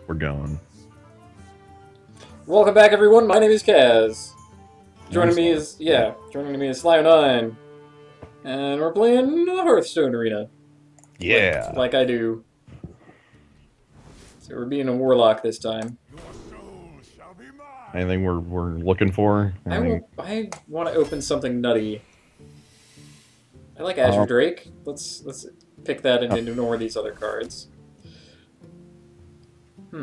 We're going. Welcome back, everyone. My name is Kaz. Joining me Nice. is Slio9, and we're playing the Hearthstone arena. Yeah. Like I do. So we're being a Warlock this time. Anything we're looking for? I want to open something nutty. I like Azure Drake. Let's pick that and ignore these other cards. I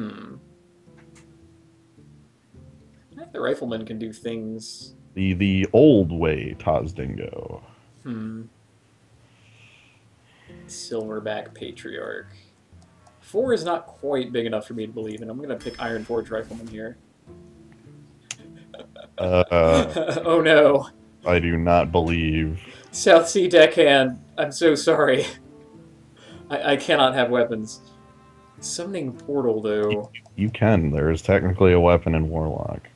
think the Rifleman can do things. The old way, Tozdingo. Silverback Patriarch. 4 is not quite big enough for me to believe in. I'm gonna pick Iron Forge Rifleman here. Oh no. I do not believe. South Sea Deckhand, I'm so sorry. I cannot have weapons. Summoning Portal, though. You can. There is technically a weapon in Warlock.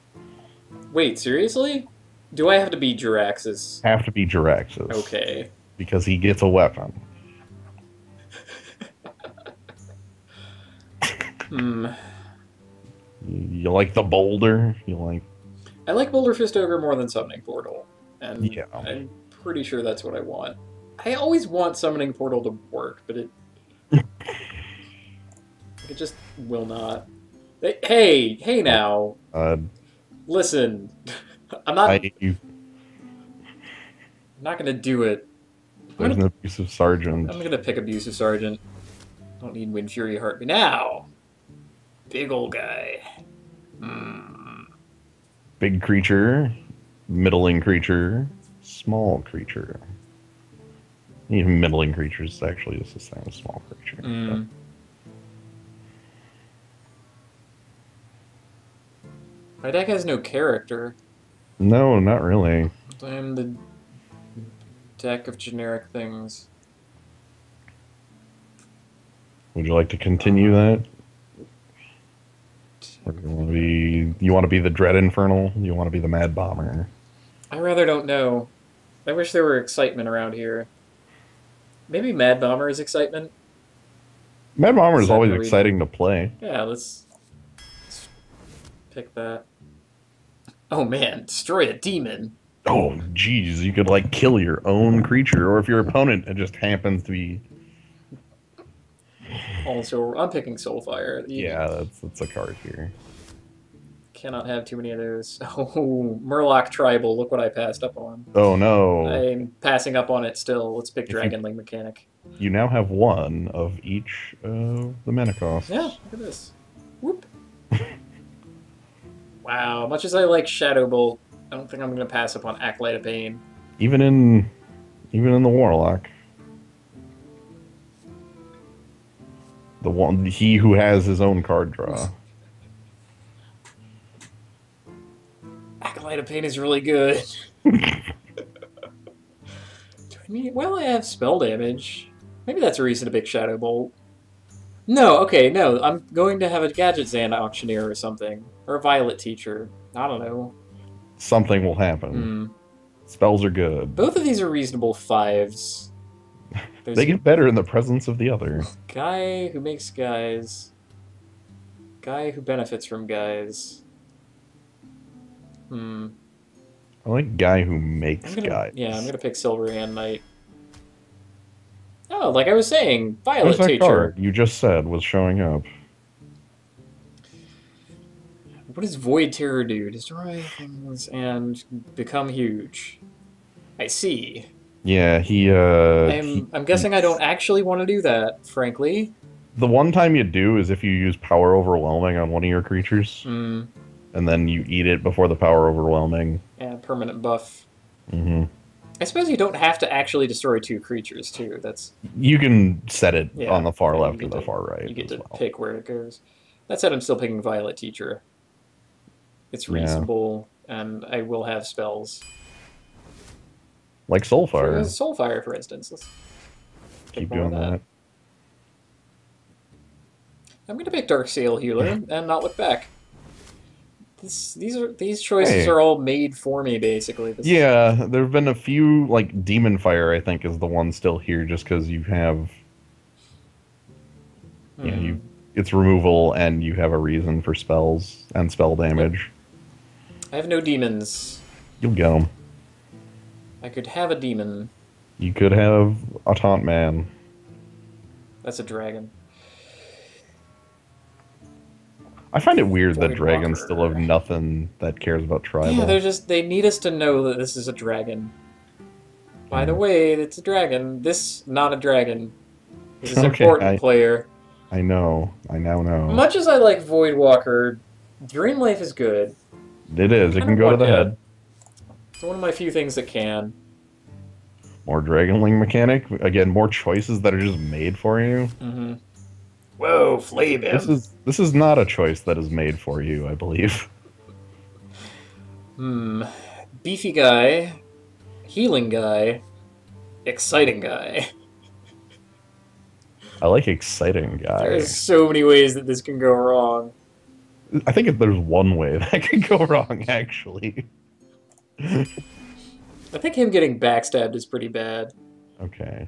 Wait, seriously? Do I have to be Jiraxis? Have to be Jiraxis. Okay. Because he gets a weapon. You like the boulder? You like... I like Boulder Fist Ogre more than Summoning Portal. And yeah. I'm pretty sure that's what I want. I always want Summoning Portal to work, but it just will not. Hey now. Listen, I'm not gonna do it. There's an abusive sergeant. I'm gonna pick abusive sergeant. Don't need Wind Fury Heartbeat now. Big old guy. Big creature, middling creature, small creature. Even middling creatures actually is the same as small creature. My deck has no character. No, not really. I'm the deck of generic things. Would you like to continue that? Or you want to be the Dread Infernal? You want to be the Mad Bomber? I rather don't know. I wish there were excitement around here. Maybe Mad Bomber is excitement? Mad Bomber is always exciting to play. Yeah, let's pick that. Oh man, destroy a demon. Oh, jeez, you could like kill your own creature, or if your opponent just happens to be. Also, I'm picking Soulfire. Yeah, that's a card here. Cannot have too many of those. Oh, Murloc Tribal. Look what I passed up on. Oh no. I'm passing up on it still. Let's pick Dragonling Mechanic. You now have one of each of the mana costs. Yeah, look at this. Whoop. Wow, much as I like Shadow Bolt, I don't think I'm going to pass up on Acolyte of Pain. Even in the Warlock. He who has his own card draw. Acolyte of Pain is really good. Well, I have spell damage. Maybe that's a reason to pick Shadow Bolt. No, okay, no. I'm going to have a Gadget Zan Auctioneer or something. Or a Violet Teacher. I don't know. Something will happen. Spells are good. Both of these are reasonable 5s. They get better in the presence of the other. Guy who makes guys. Guy who benefits from guys. I like guy who makes guys. Yeah, I'm gonna pick Silver Hand Knight. Oh, like I was saying, Violet What's that Teacher. card you just said was showing up? What does Void Terror do? Destroy things and become huge. I see. Yeah, I'm guessing I don't actually want to do that, frankly. The one time you do is if you use Power Overwhelming on one of your creatures. And then you eat it before the Power Overwhelming. Yeah, permanent buff. I suppose you don't have to actually destroy 2 creatures, too. You can set it on the far left or the far right. You get to pick where it goes. That said, I'm still picking Violet Teacher. It's reasonable, and I will have spells. Like Soulfire. Soulfire, for instance. Let's keep doing that. I'm going to pick Darksail Healer and not look back. These choices are all made for me, basically. Yeah, there have been a few, like Demon Fire, I think, is the one still here, just because you have, its removal, and you have a reason for spells and spell damage. I have no demons. You'll get them. I could have a demon. You could have a taunt man. That's a dragon. I find it weird that Void dragons Walker. still have nothing that cares about tribal. Yeah, they need us to know that this is a dragon. By the way, it's a dragon. This, not a dragon. This is important, player. I know. I now know. Much as I like Voidwalker, Dream Life is good. It is. It can go to the head. It's one of my few things that can. More Dragonling mechanic. Again, more choices that are just made for you. Mm-hmm. Whoa, flame him. This is not a choice that is made for you, I believe. Beefy guy, healing guy, exciting guy. I like exciting guy. There's so many ways that this can go wrong. I think if there's one way that could go wrong, actually. I think him getting backstabbed is pretty bad. Okay.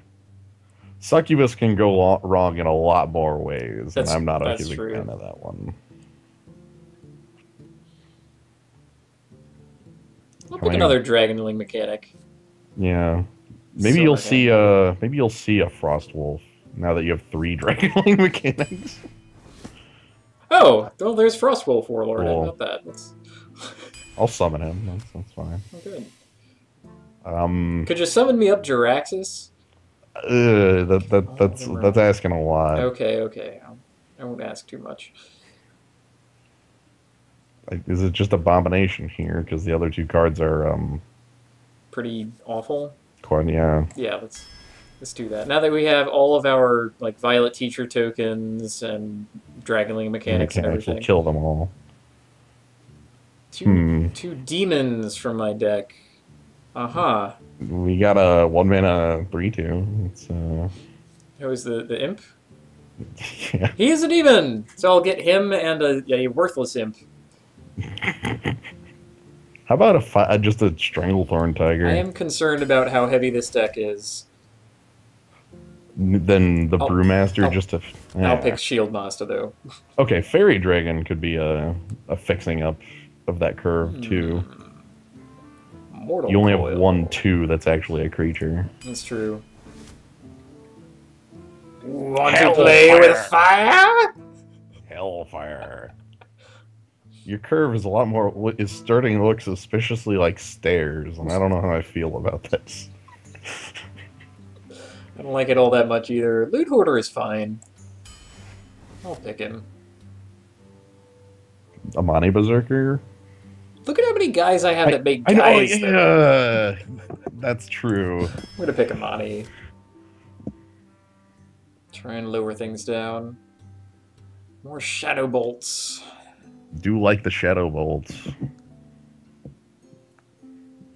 Succubus can go wrong in a lot more ways, and I'm not a big fan of that one. I'll pick another Dragonling mechanic. Yeah. Maybe you'll see a Frost Wolf now that you have 3 Dragonling mechanics. Oh, well, there's Frostwolf Warlord. Cool. How about that? I'll summon him. That's fine. Oh, good. Could you summon me up Jiraxxus? That's asking a lot. Okay. I won't ask too much. Is it just Abomination here? Because the other 2 cards are pretty awful. Yeah. Yeah, let's do that. Now that we have all of our like Violet Teacher tokens and Dragonling mechanics and everything, we'll kill them all. 2 demons from my deck. We got a 1-mana 3/2. It's Who is the imp? Yeah. He is a demon, so I'll get him and a worthless imp. How about just a Stranglethorn Tiger? I am concerned about how heavy this deck is. Then the Brewmaster I'll pick Shieldmaster though. Okay, Fairy Dragon could be a fixing up of that curve too. Mortal you only Coil. have 1/2 that's actually a creature. That's true. Want to play with fire? Hellfire. Your curve is starting to look suspiciously like stairs, and I don't know how I feel about this. I don't like it all that much either. Loot Hoarder is fine. I'll pick him. Amani Berserker? Look at how many guys I have that make guys. That's true. I'm gonna pick Amani. Try and lower things down. More Shadow Bolts. Do like the Shadow Bolts.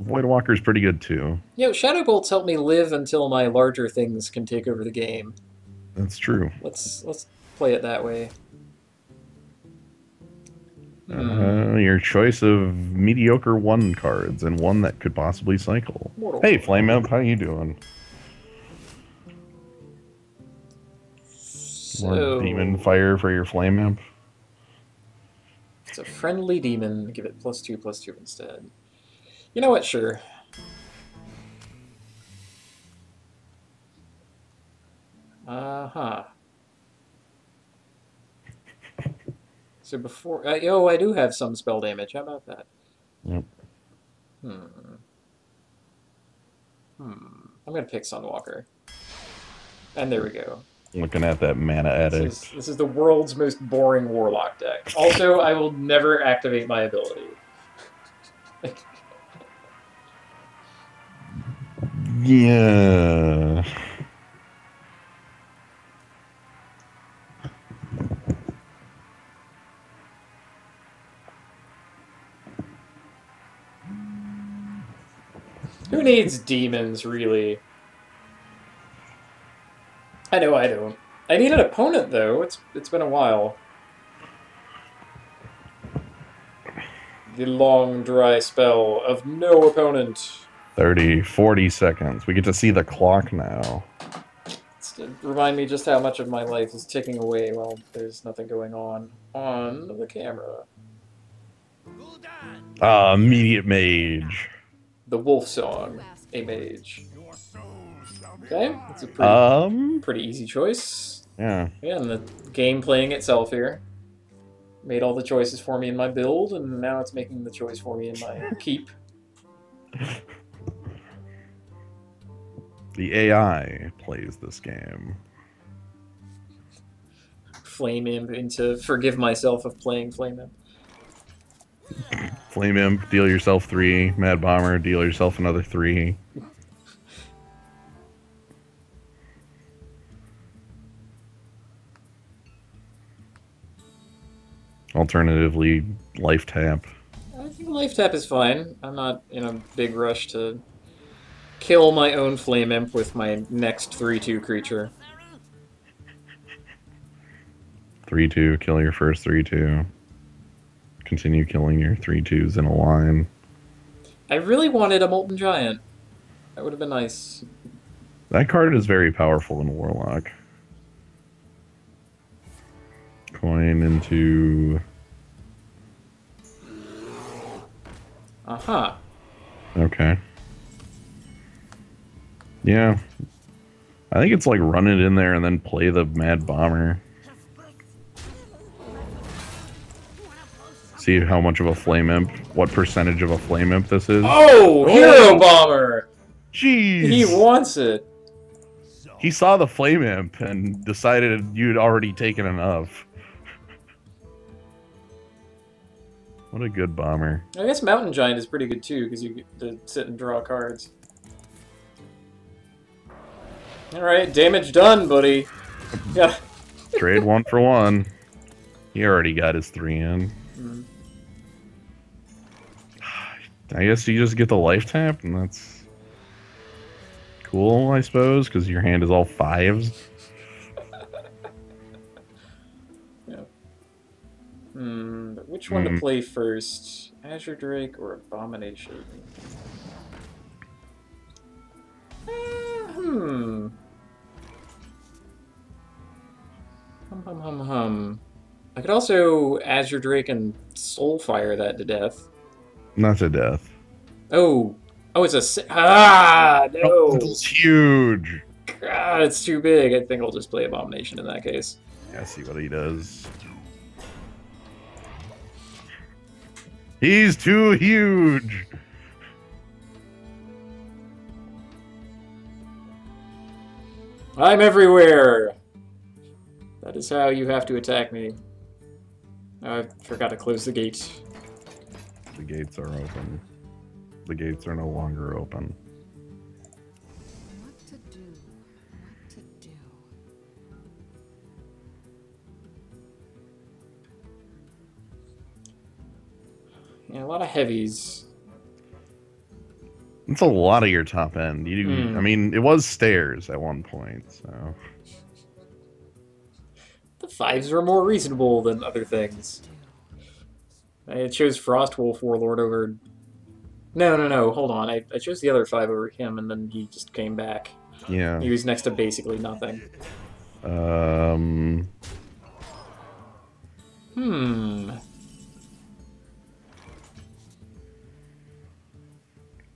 Voidwalker's pretty good too. Shadow Bolts help me live until my larger things can take over the game. That's true. Let's play it that way. Your choice of mediocre 1 cards and one that could possibly cycle. Hey, Flame Imp, how you doing? More demon fire for your Flame Imp. It's a friendly demon. Give it +2/+2 instead. You know what? Sure. So before... I do have some spell damage. How about that? Yep. I'm going to pick Sunwalker. And there we go. Looking at that Mana Addict. This is the world's most boring Warlock deck. Also, I will never activate my ability. Yeah. Who needs demons, really? I know I don't. I need an opponent, though. It's been a while. The long, dry spell of no opponent. 30, 40 seconds. We get to see the clock now. to remind me just how much of my life is ticking away while there's nothing going on the camera. Immediate mage. The wolf song, a mage. Okay, that's a pretty easy choice. Yeah. Yeah, and the game playing itself here. Made all the choices for me in my build, and now it's making the choice for me in my keep. The AI plays this game. Flame Imp into forgive myself of playing Flame Imp. Flame Imp, deal yourself 3. Mad Bomber, deal yourself another 3. Alternatively, Life Tap. I think Life Tap is fine. I'm not in a big rush to kill my own Flame Imp with my next 3/2 creature. 3/2, kill your first 3/2. Continue killing your 3/2s in a line. I really wanted a Molten Giant. That would have been nice. That card is very powerful in Warlock. Coin into... Aha. Okay. Yeah. I think it's like run it in there and then play the Mad Bomber. See how much of a Flame Imp, what percentage of a Flame Imp this is. Oh! Hero Bomber! Jeez! He wants it. He saw the Flame Imp and decided you'd already taken enough. What a good bomber. I guess Mountain Giant is pretty good too, because you get to sit and draw cards. Alright, damage done, buddy. Yeah. Trade 1 for 1. He already got his 3 in. Mm. I guess you just get the Life Tap, and that's cool, I suppose, because your hand is all 5s. But which one to play first? Azure Drake or Abomination? I could also Azure Drake and Soulfire that to death. Not to death. Oh! Oh, it's a... Ah! No! Oh, it's huge! God, it's too big. I think I'll just play Abomination in that case. Yeah, see what he does. He's too huge! I'm everywhere! That is how you have to attack me. I forgot to close the gate. The gates are open. The gates are no longer open. What to do? What to do? Yeah, a lot of heavies. It's a lot of your top end. I mean, it was stairs at one point, so... The 5s were more reasonable than other things. I chose Frostwolf Warlord over... No, hold on. I chose the other 5 over him, and then he just came back. Yeah. He was next to basically nothing.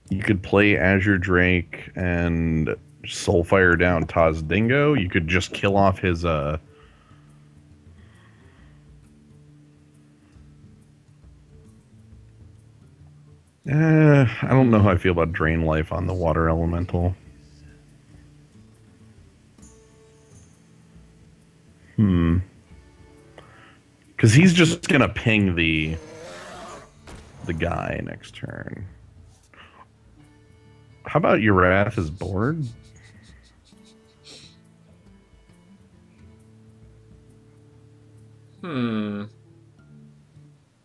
You could play Azure Drake and Soulfire down Taz Dingo. You could just kill off his, I don't know how I feel about Drain Life on the Water Elemental. Because he's just gonna ping the guy next turn. How about your Wrath is bored?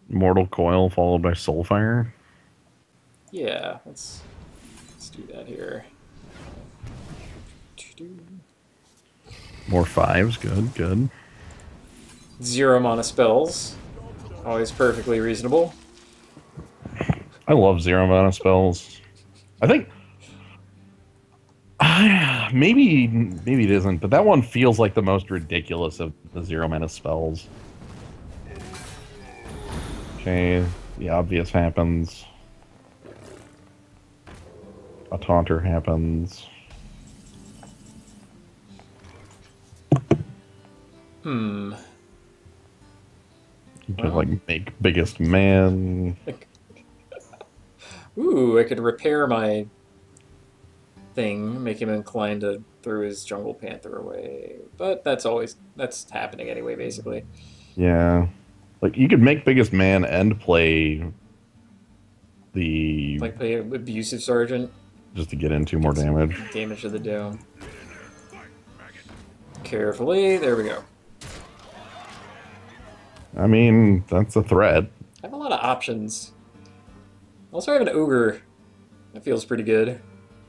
Mortal Coil followed by Soulfire? Yeah, let's do that here. More 5s, good. 0 mana spells. Always perfectly reasonable. I love 0 mana spells. I think... maybe it isn't, but that one feels like the most ridiculous of the 0 mana spells. Okay, the obvious happens. A taunter happens. Hmm. You could like make biggest man. Ooh, I could repair my thing, make him inclined to throw his jungle panther away. But that's happening anyway, basically. Yeah, like you could make biggest man and play the Like play abusive sergeant. just to get into more damage. Damage to the dome. Carefully, there we go. I mean, that's a threat. I have a lot of options. Also, I have an ogre. That feels pretty good.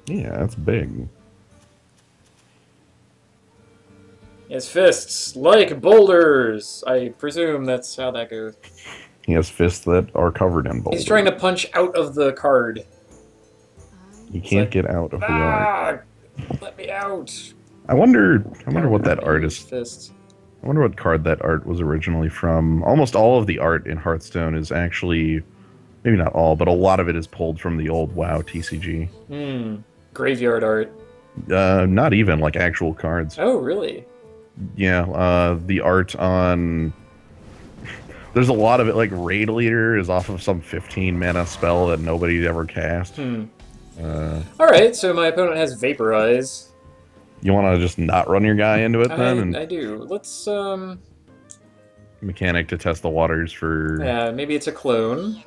Yeah, that's big. He has fists like boulders. I presume that's how that goes. He has fists that are covered in boulders. He's trying to punch out of the card. He can't like, get out of the art. Let me out. I wonder what that art is. Fist. I wonder what card that art was originally from. Almost all of the art in Hearthstone is actually, maybe not all, but a lot of it is pulled from the old WoW TCG. Graveyard art. Not even, like actual cards. Oh, really? Yeah, the art on... There's a lot of it, like Raid Leader is off of some 15 mana spell that nobody ever cast. Alright, so my opponent has Vaporize. You want to just not run your guy into it then? I do. Let's, Mechanic to test the waters for... Yeah, maybe it's a clone.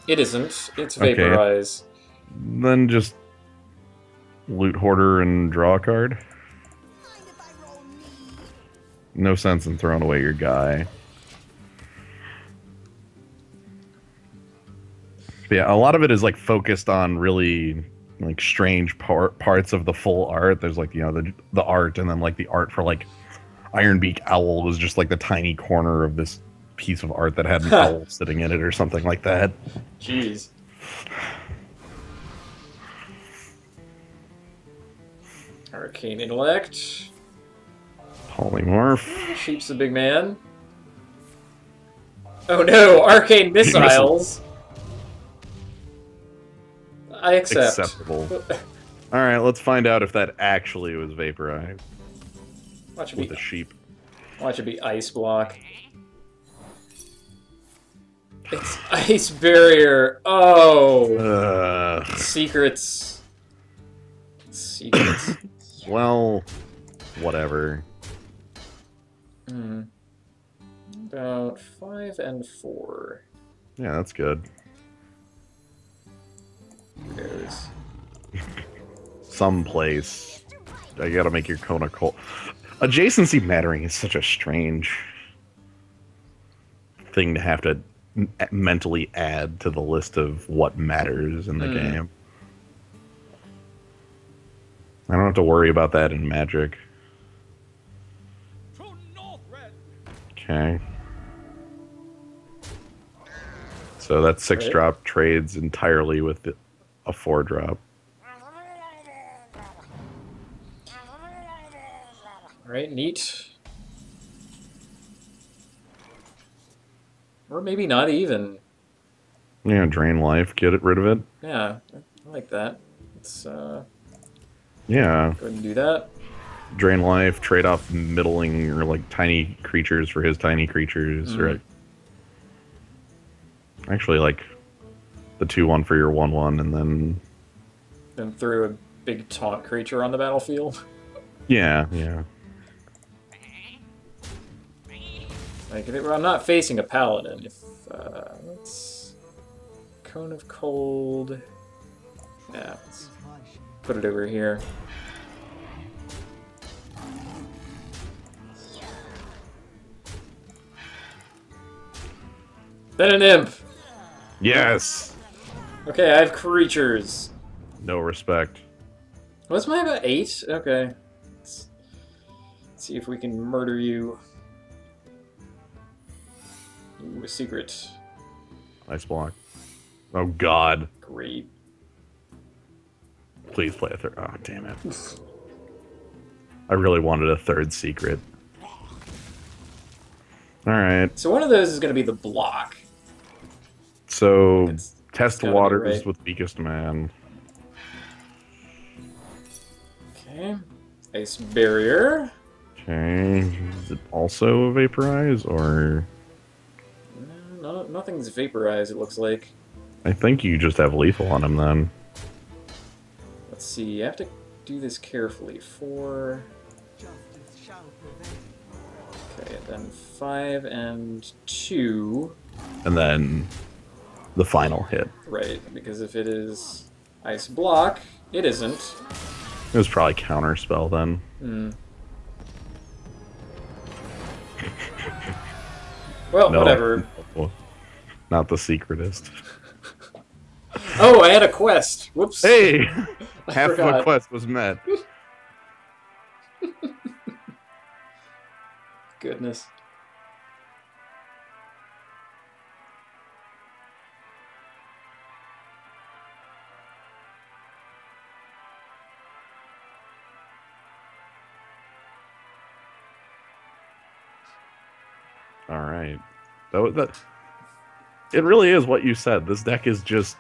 It isn't. It's Okay. Vaporize. Then just loot hoarder and draw a card. No sense in throwing away your guy. But yeah, a lot of it is like focused on really like strange parts of the full art. There's like, you know, the art, and then like the art for like Ironbeak Owl was just like the tiny corner of this piece of art that had an owl sitting in it or something like that. Jeez. Arcane Intellect. Polymorph. Sheep's the big man. Oh no, Arcane Missiles. I accept. Acceptable. Alright, let's find out if that actually was Vaporize. Watch it With be a sheep. Watch it be Ice Block. It's Ice Barrier. Oh. Secrets. Secrets. Well, whatever. About 5 and 4. Yeah, that's good. There goes. Someplace. I gotta make your Kona cold. Adjacency mattering is such a strange thing to have to mentally add to the list of what matters in the game. I don't have to worry about that in Magic. Okay. So that 6-drop trades entirely with a 4-drop. Alright, neat. Or maybe not even. Yeah, drain life, get rid of it. Yeah, I like that. Let's Yeah. go ahead and do that. Drain life, trade off middling or like tiny creatures for his tiny creatures. Or actually, like the 2/1 for your 1/1, and then threw a big taunt creature on the battlefield. yeah, yeah. Like, I'm not facing a paladin. If let's Cone of Cold. Yeah, let's put it over here. Then an imp. Yes. Okay, I have creatures. No respect. What's mine about 8? Okay. Let's see if we can murder you. Ooh, a secret. Ice block. Oh God. Great. Please play a third. Oh, damn it. I really wanted a third secret. Alright. So one of those is going to be the block. So, It's test gotta be, waters right? with weakest man. Okay. Ice barrier. Okay. Is it also vaporize, or... No, nothing's vaporized, it looks like. I think you just have lethal on him, then. Let's see, you have to do this carefully. 4... Okay, then 5 and 2. And then the final hit. Right, because if it is ice block, it isn't. It was probably counterspell, then. Hmm. Well, No. whatever. Not the secretist. Oh, I had a quest. Whoops. Hey! I Half of a forgot. quest was met. Goodness. Alright. That it really is what you said. This deck is just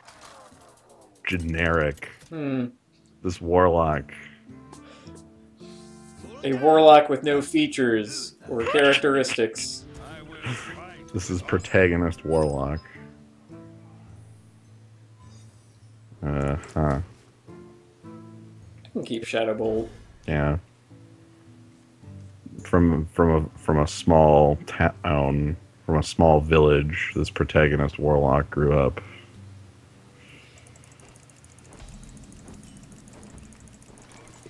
generic. Hmm. This Warlock. A warlock with no features or characteristics. This is protagonist Warlock. Huh. I can keep Shadow Bolt. Yeah. From a small town, from a small village, this protagonist Warlock grew up.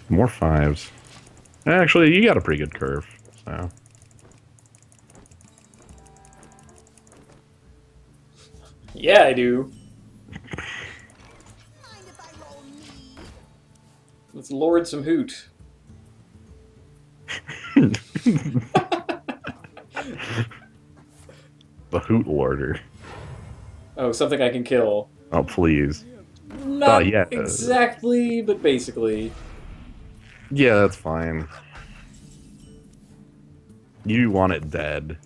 More 5s. Actually, you got a pretty good curve, so. Yeah, I do. Let's lord some hoot. The Hoot Lorder. Oh, something I can kill. Oh, please. Not yeah. exactly, but basically. Yeah, that's fine. You want it dead.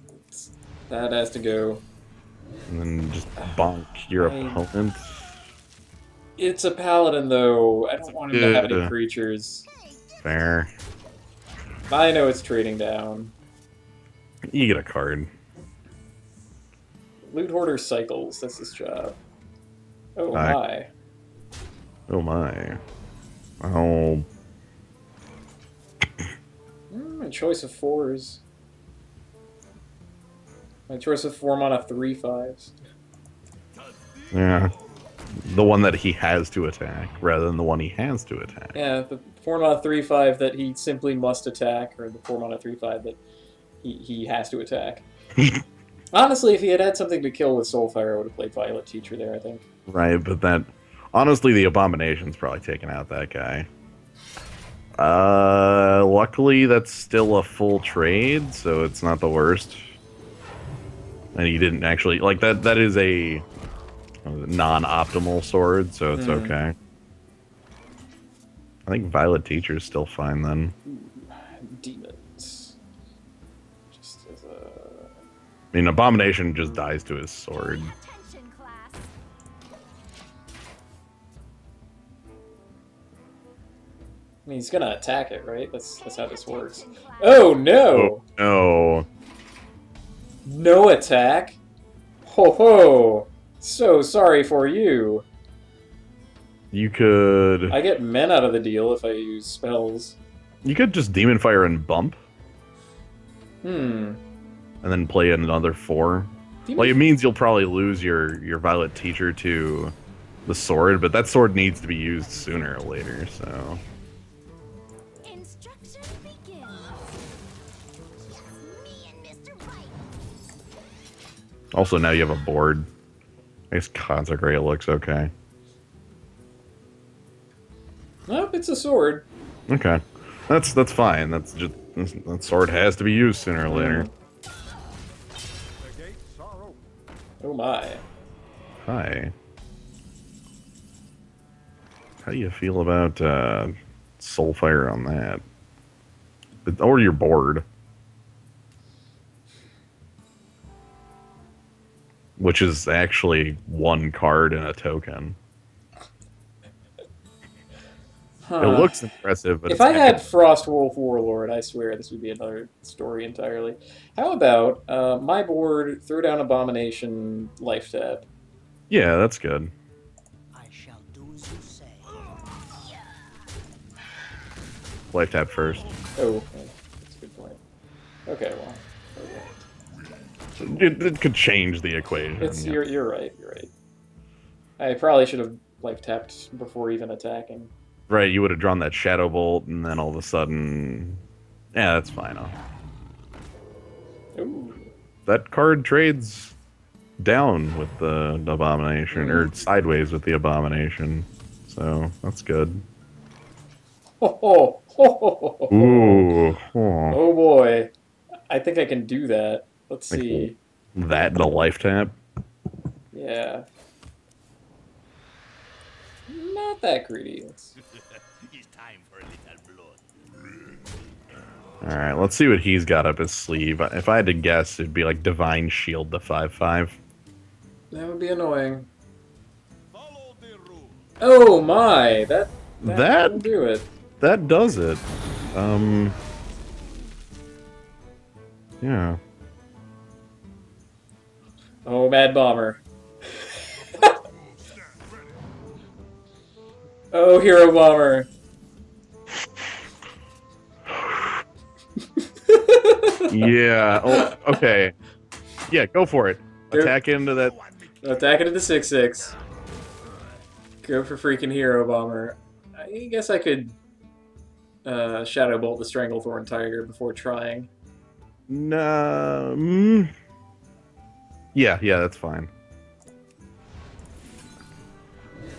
That has to go. And then just bonk your I- opponent. It's a paladin, though. I don't want him to have any Yeah. creatures. Fair. I know it's trading down. You get a card. Loot Hoarder cycles. That's his job. Oh Aye. my. Oh my. Oh. My choice of 4s. My choice of 4 mana 3/5s. Yeah. The one that he has to attack, rather than the one he has to attack. Yeah, the 4 mana 3/5 that he simply must attack, or the 4 mana 3/5 that he has to attack. Honestly, if he had had something to kill with Soulfire, I would have played Violet Teacher there, I think. Right, but that... Honestly, the Abomination's probably taken out that guy. Luckily, that's still a full trade, so it's not the worst. And he didn't actually... Like, that is a non-optimal sword, so it's okay. I think Violet Teacher's still fine, then. Demons. Just as a... I mean, Abomination just dies to his sword. Attention, class. I mean, he's gonna attack it, right? That's how this works. Oh, no! Oh, no. No attack? Ho ho! So sorry for you. You could... I get men out of the deal if I use spells. You could just Demon Fire and bump, Hmm. and then play another 4. Like, it means you'll probably lose your Violet Teacher to the sword, but that sword needs to be used sooner or later, so... Instruction begins. Me and Mr. White. Also, now you have a board. I guess Consecrate looks okay. Nope, it's a sword. Okay. That's fine. That's just... That sword has to be used sooner or later. Oh my. Hi. How do you feel about Soulfire on that? Or your board. Which is actually one card and a token. Huh. It looks impressive, but If I had Frost Wolf Warlord, I swear this would be another story entirely. How about my board, throw down Abomination, life tap? Yeah, that's good. I shall do as you say. Life tap first. Oh, okay. That's a good point. Okay, well, okay. It could change the equation. It's yeah. you're right. You're right. I probably should have life tapped before even attacking. Right, you would have drawn that Shadow Bolt, and then all of a sudden... Yeah, that's fine. Ooh. That card trades down with the Abomination, or sideways with the Abomination. So, that's good. Ho, ho, ho, ho, ho, ho. Ooh. Oh boy. I think I can do that. Let's Like, see. That and a life tap. Yeah. Not that greedy. It's time for a little blood. Alright, let's see what he's got up his sleeve. If I had to guess, it'd be like Divine Shield to 5/5. That would be annoying. Follow the rule. Oh my! That That- will do it. That does it. Yeah. Oh, Mad Bomber. Oh, Hero Bomber. Yeah. Oh, okay. Yeah, go for it. Go. Attack into that. Attack it into 6/6. Go for freaking Hero Bomber. I guess I could Shadow Bolt the Stranglethorn Tiger before trying. No. Yeah, that's fine.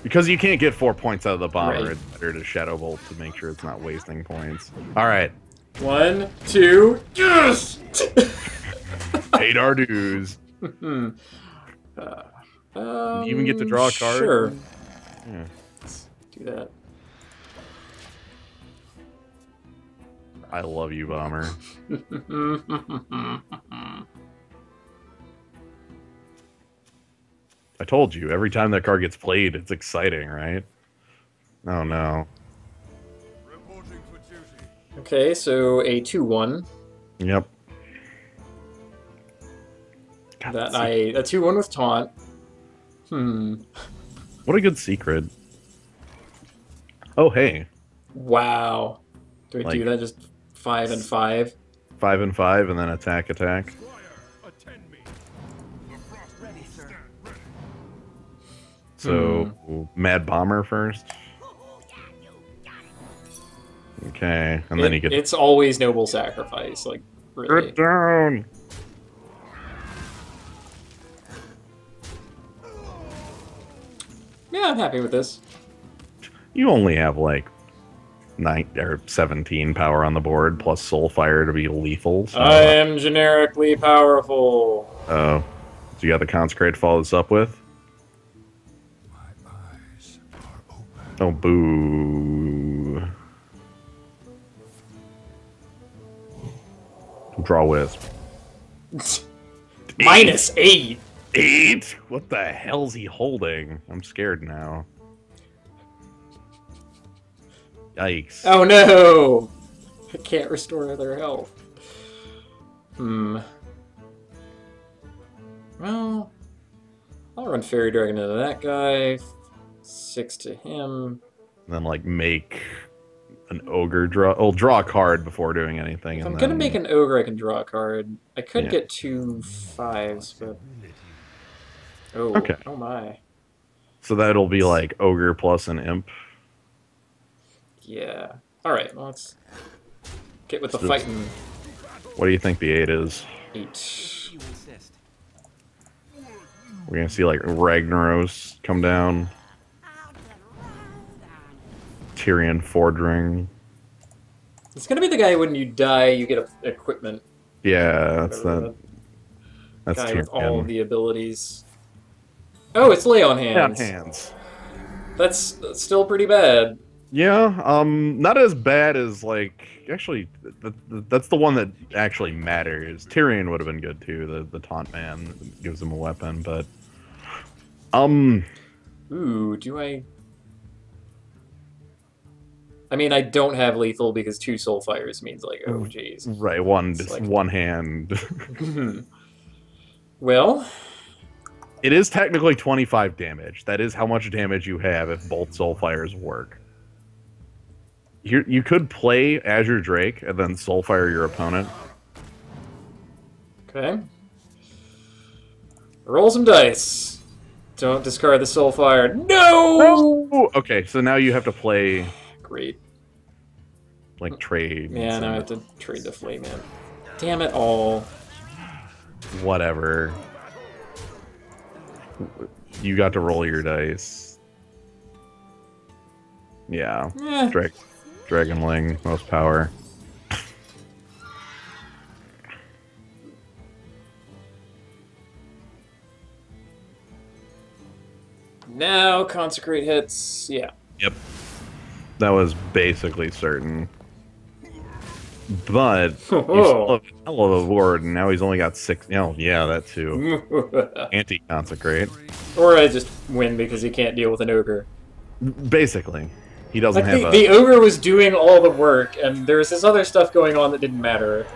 Because you can't get 4 points out of the bomber, Right. it's better to Shadow Bolt to make sure it's not wasting points. Alright. 1, 2, yes! Paid our dues. Hmm. You even get to draw a card? Sure. Yeah. Let's do that. I love you, Bomber. I told you, every time that card gets played, it's exciting, right? Oh no. Reporting for duty. Okay, so a 2/1. Yep. God, That that's a 2/1 with taunt. Hmm. what a good secret. Oh hey. Wow. Do we Like- do that just 5 and 5? 5 and 5 and then attack. Squire, attend me. The frost Ready, sir. ready. So Mad Bomber first. Okay, and then he gets It's always noble sacrifice, like really. Get down. Yeah, I'm happy with this. You only have like 9 or 17 power on the board plus Soulfire to be lethal. So, I am generically powerful. so you got the Consecrate to follow this up with. My eyes are open. Oh boo! Draw Wisp. -8. 8? What the hell's he holding? I'm scared now. Yikes. Oh no! I can't restore their health. Hmm. Well, I'll run Fairy Dragon into that guy. 6 to him. And then like make an ogre draw. Oh, draw a card before doing anything. If and I'm gonna then- make an ogre, I can draw a card. I could Yeah. get 2 5s, but oh, Okay. oh my, So that'll be like ogre plus an imp. yeah. All right, well, let's get with the So- fighting. What do you think the 8 is? 8. You insist. We're gonna see like Ragnaros come down. Tyrion Fordring. It's gonna be the guy when you die, you get equipment. Yeah, that's Whatever, that. That's guy with all Tyrion. the abilities. Oh, it's Lay on Yeah, Hands. hands. That's still pretty bad. Yeah, not as bad as like actually. That's the one that actually matters. Tyrion would have been good too. The taunt man gives him a weapon, but Ooh, do I? I mean, I don't have lethal because 2 soul fires means like, oh jeez. right, It's like- one hand. Well, It is technically 25 damage. That is how much damage you have if both soul fires work. You could play Azure Drake and then soulfire your opponent. okay. Roll some dice. Don't discard the soul fire. No! Oh, okay, so now you have to play Great. like trade. Yeah, now I have to trade the flame in. Damn it all. Whatever. You got to roll your dice. Yeah. Eh. Dragonling, most power. Now consecrate hits. Yeah. Yep. That was basically certain. But you still have a hell of a ward, and now he's only got 6. Oh, yeah, that too. Anti-consecrate. Or I just win because he can't deal with an ogre. Basically. He doesn't Like have the ogre was doing all the work, and there was this other stuff going on that didn't matter.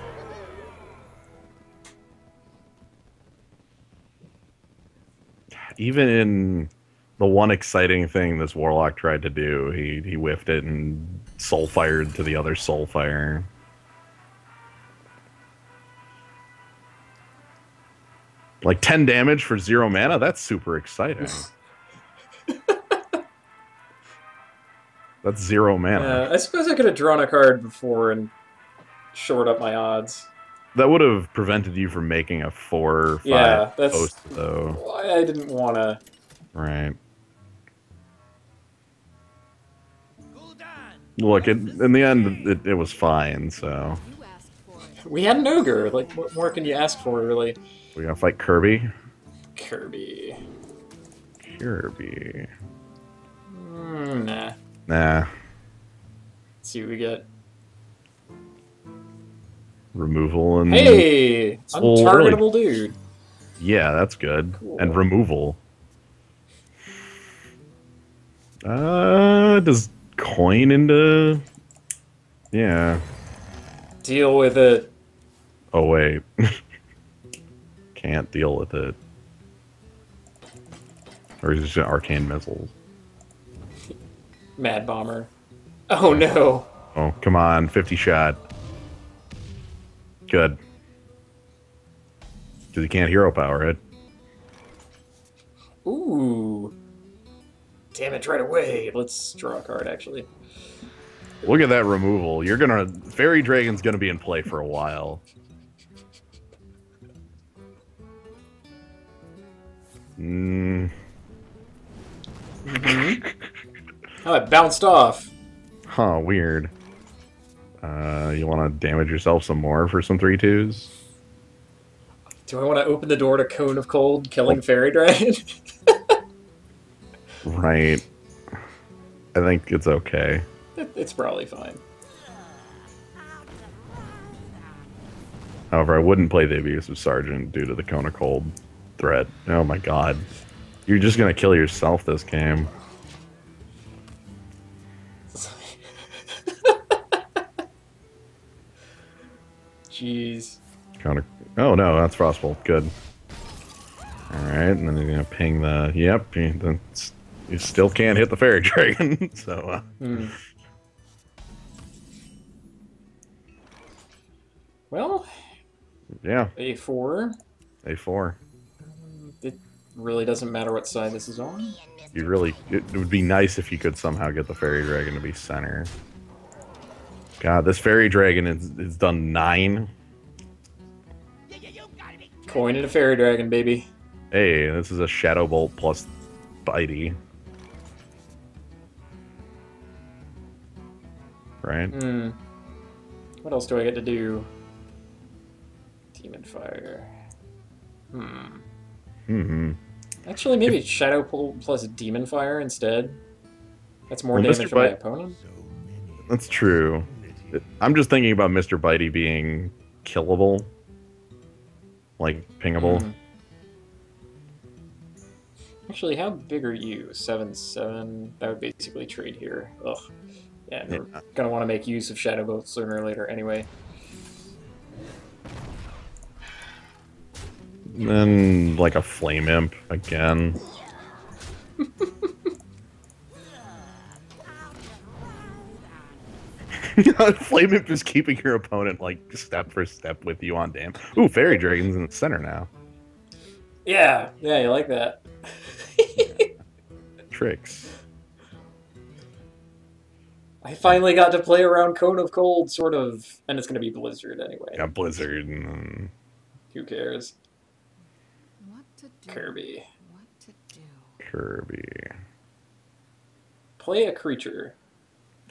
Even in the one exciting thing this Warlock tried to do, he whiffed it and soul-fired to the other soul-fire. Like 10 damage for 0 mana? That's super exciting. That's 0 mana. I suppose I could have drawn a card before and shored up my odds. That would have prevented you from making a 4 or 5 Yeah, that's post, though. why I didn't want to. Right. Cool down. Look, in the end, it was fine, so... You asked for it. We had an ogre. Like, what more can you ask for, really? We gotta fight Kirby? Kirby. Kirby... Nah. Nah. Let's see what we get. Removal and... Hey! Well, really- Untargetable dude. Yeah, that's good. Cool. And removal. Does coin into... Yeah. Deal with it. Oh, wait. Can't deal with it. Or is it just arcane missiles? Mad Bomber. Oh no. Oh, come on. 50 shot. Good. Because he can't hero power it. Ooh. Damn it, right away. Let's draw a card, actually. Look at that removal. You're gonna... Fairy Dragon's gonna be in play for a while. Hmm. Oh, it bounced off. Huh, weird. You want to damage yourself some more for some 3/2s? Do I want to open the door to Cone of Cold, killing Fairy Dragon? Right. I think it's okay. It's probably fine. However, I wouldn't play the Abusive Sergeant due to the Cone of Cold threat. Oh my god. You're just gonna kill yourself this game. Jeez. Oh no, that's Frostbolt. Good. Alright, and then you're gonna ping the... Yep, you still can't hit the Fairy Dragon, so... Well, Yeah, A4. A4. It really doesn't matter what side this is on. It would be nice if you could somehow get the Fairy Dragon to be center. God, this Fairy Dragon is done 9. Coin and a Fairy Dragon, baby. Hey, this is a Shadow Bolt plus Bitey. Right? What else do I get to do? Demon Fire. Mm-hmm. Actually, maybe Shadow Pull plus Demon Fire instead. That's more Well, damage Mr. from my Bite- opponent? That's true. I'm just thinking about Mr. Bitey being killable. Like, pingable. Hmm. Actually, how big are you? 7-7? That would basically trade here. Ugh. Yeah, we're gonna want to make use of Shadow Bolt sooner or later anyway. Then, like, a Flame Imp again. Flame Imp is keeping your opponent, like, step for step with you on damn. Ooh, Fairy Dragon's in the center now. Yeah, you like that. Tricks. I finally got to play around Cone of Cold, sort of, and it's gonna be Blizzard anyway. Yeah, Blizzard. And... Who cares? What to do? Kirby. What to do? Kirby. Play a creature.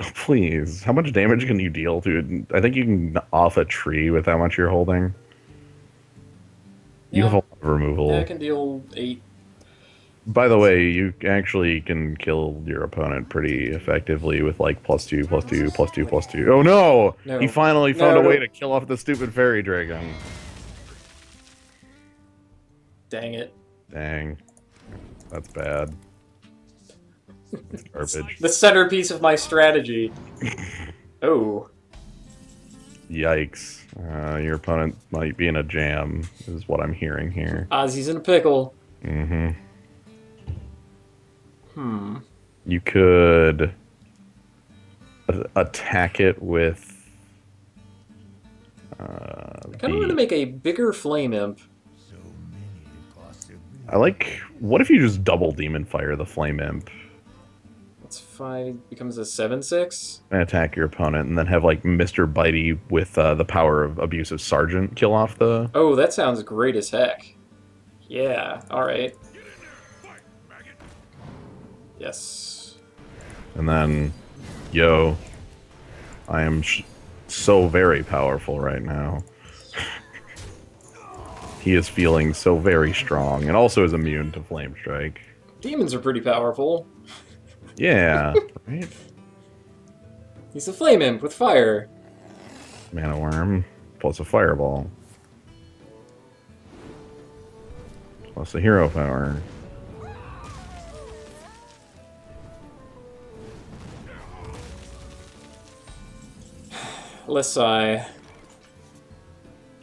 Oh, please. How much damage can you deal to... I think you can off a tree with how much you're holding. You Yeah. have a lot of removal. Yeah, I can deal 8. By the way, you actually can kill your opponent pretty effectively with like +2, +2, +2, +2. Oh no! No. He finally found a way No. to kill off the stupid fairy dragon. Dang it. Dang. That's bad. That's garbage. The centerpiece of my strategy. Oh. Yikes. Your opponent might be in a jam, is what I'm hearing here. Ozzy's in a pickle. Mm-hmm. You could attack it with I kind of want to make a bigger Flame Imp. I like... What if you just double Demon Fire the Flame Imp That's 5, becomes a 7/6. and attack your opponent, and then have like Mr. Bitey with the power of Abusive Sergeant kill off the... Oh, that sounds great as heck. Yeah, alright. Yes. And then, yo, I am so very powerful right now. He is feeling so very strong, and also is immune to Flame Strike. Demons are pretty powerful. Yeah, right? He's a Flame Imp with fire. Mana Worm, plus a Fireball. Plus a Hero Power. Lissai.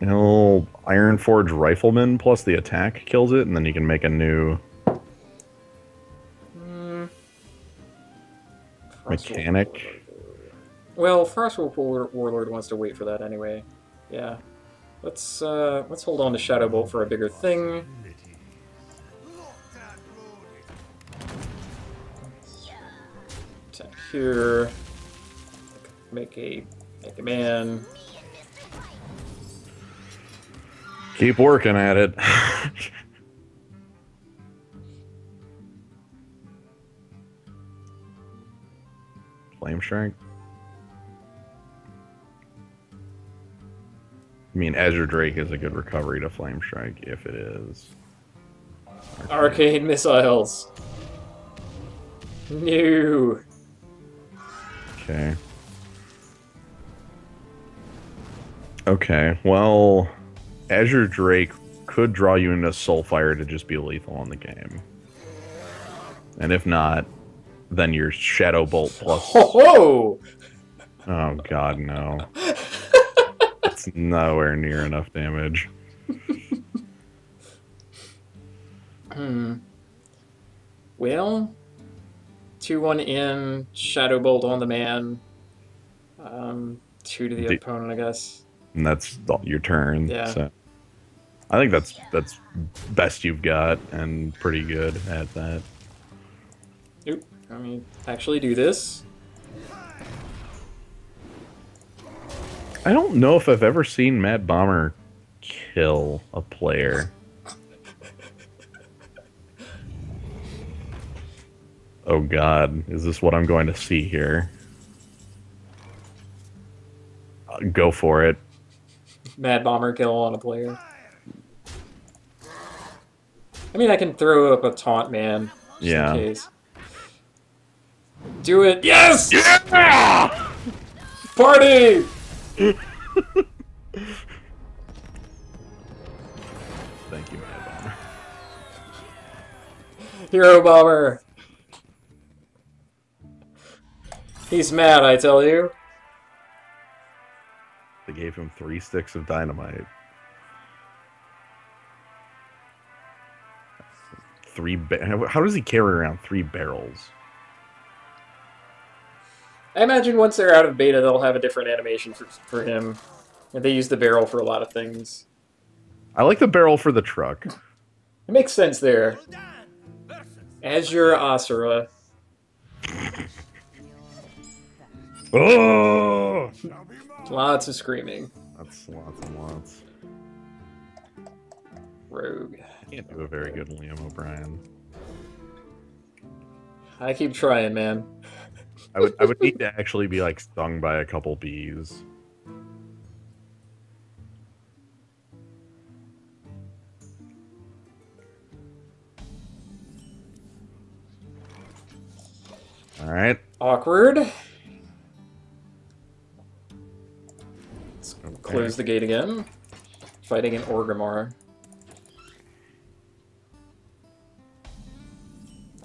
He'll Iron Forge Rifleman plus the attack kills it, and then you can make a new mechanic. Well, Frostwolf Warlord wants to wait for that anyway. Yeah. Let's hold on to Shadow Bolt for a bigger thing. Attack here. Make a man. Keep working at it. Flame Strike. I mean, Azure Drake is a good recovery to Flame Strike, if it is. Arcane missiles. No. Okay. Okay, well, Azure Drake could draw you into Soulfire to just be lethal on the game. And if not, then your Shadow Bolt plus... Ho Oh god, no. It's nowhere near enough damage. Well, 2-1 in, Shadow Bolt on the man. 2 to the opponent, I guess. And that's your turn. Yeah. So I think that's best you've got, and pretty good at that. Oop, let me actually do this. I don't know if I've ever seen Mad Bomber kill a player. Oh god, is this what I'm going to see here? Go for it. Mad Bomber kill on a player. I mean, I can throw up a taunt man. Just Yeah. in case. Do it. Yes! Yeah! Party! Thank you, Mad Bomber. Hero Bomber. He's mad, I tell you. They gave him 3 sticks of dynamite. 3 how does he carry around 3 barrels? I imagine once they're out of beta, they'll have a different animation for him. And they use the barrel for a lot of things. I like the barrel for the truck. It makes sense there. Gul'dan versus Azure Asura. Oh! Lots of screaming. That's lots and lots. Rogue. Can't do a very good Liam O'Brien. I keep trying, man. I would need to actually be like stung by a couple bees. All right. Awkward. Let's Okay. close the gate again. Fighting an Orgrimmar.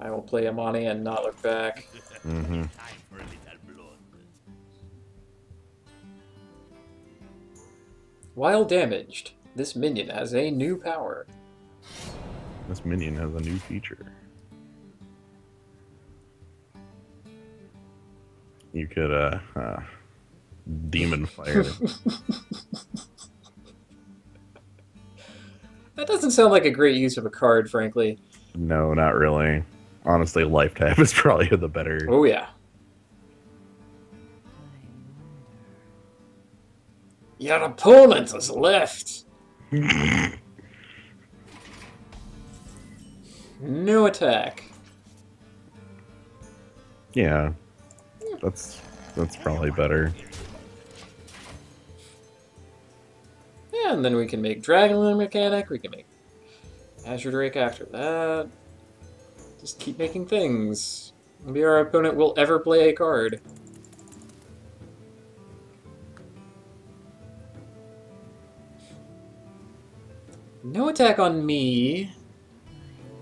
I will play Amani and not look back. Mm-hmm. time for a little blood. While damaged, this minion has a new power. This minion has a new feature. You could demon fire. That doesn't sound like a great use of a card, frankly. No, not really. Honestly, life tap is probably the better. Oh yeah. Your opponent is left. No attack. Yeah, that's probably better. Yeah, and then we can make Dragonlord mechanic. We can make Azure Drake after that. Just keep making things. Maybe our opponent will ever play a card. No attack on me.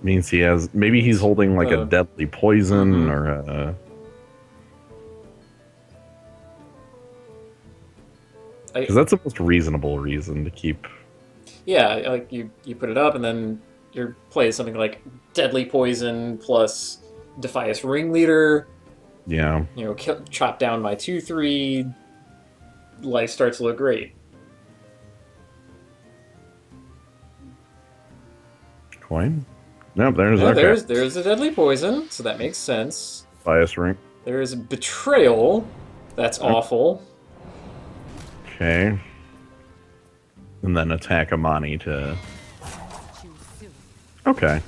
Means he has, maybe he's holding like a deadly poison Mhm. or a. Because that's the most reasonable reason to keep. Yeah, like you put it up and then your play is something like Deadly Poison plus Defias Ringleader. Yeah. You know, chop down my 2/3. Life starts to look great. Coin? Nope, there's Oh, okay. there's a Deadly Poison, so that makes sense. Bias ring. There's Betrayal. That's awful. Okay. And then attack Amani to. Okay.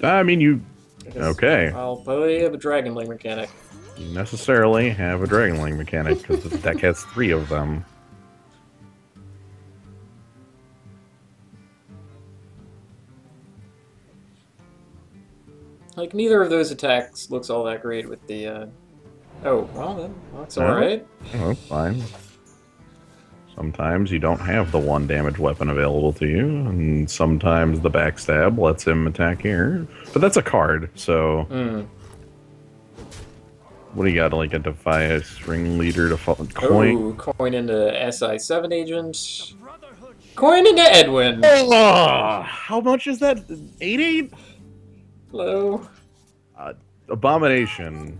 I mean, you. I guess Okay. I'll play a Dragonlink mechanic. You necessarily have a Dragonling mechanic because the deck has 3 of them. Like, neither of those attacks looks all that great with the, Oh, well then, that's Yeah. alright. Oh, fine. Sometimes you don't have the 1 damage weapon available to you, and sometimes the backstab lets him attack here. But that's a card, so. What do you got? Like a Defias Ringleader to coin? Ooh, coin into SI7 agent. Coin into Edwin. Oh, how much is that? 88? Hello, Abomination.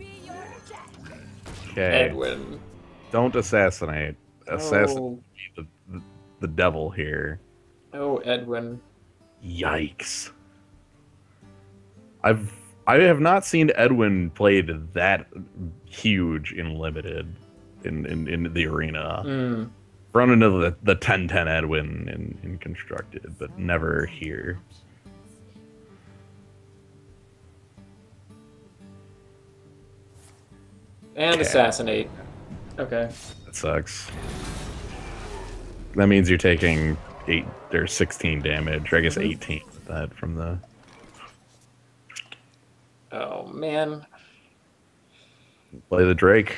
Okay. Edwin. Don't assassinate. Assassinate Oh, the devil here. oh, Edwin. Yikes. I have not seen Edwin played that huge in limited in the arena. Run into the 10-10 Edwin in constructed, but never here. And Okay. assassinate. Okay. That sucks. That means you're taking 8 or 16 damage, or I guess 18 with that from the. Oh, man. Play the Drake.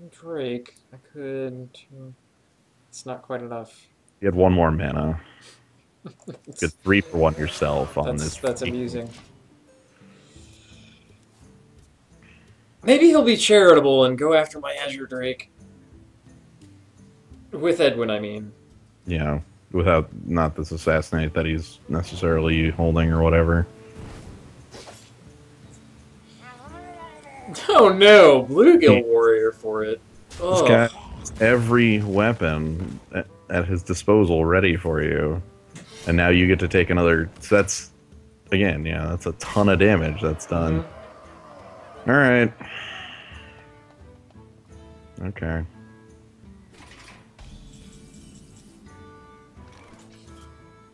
Drake. I could... It's not quite enough. You had one more mana. Get 3 for 1 yourself on this. That's amusing. Maybe he'll be charitable and go after my Azure Drake. With Edwin, I mean. Yeah, without not this assassinate that he's necessarily holding or whatever. Oh no, Bluegill Warrior for it. This guy has every weapon at his disposal ready for you. And now you get to take another... So that's, again, yeah, that's a ton of damage that's done. Alright. Okay.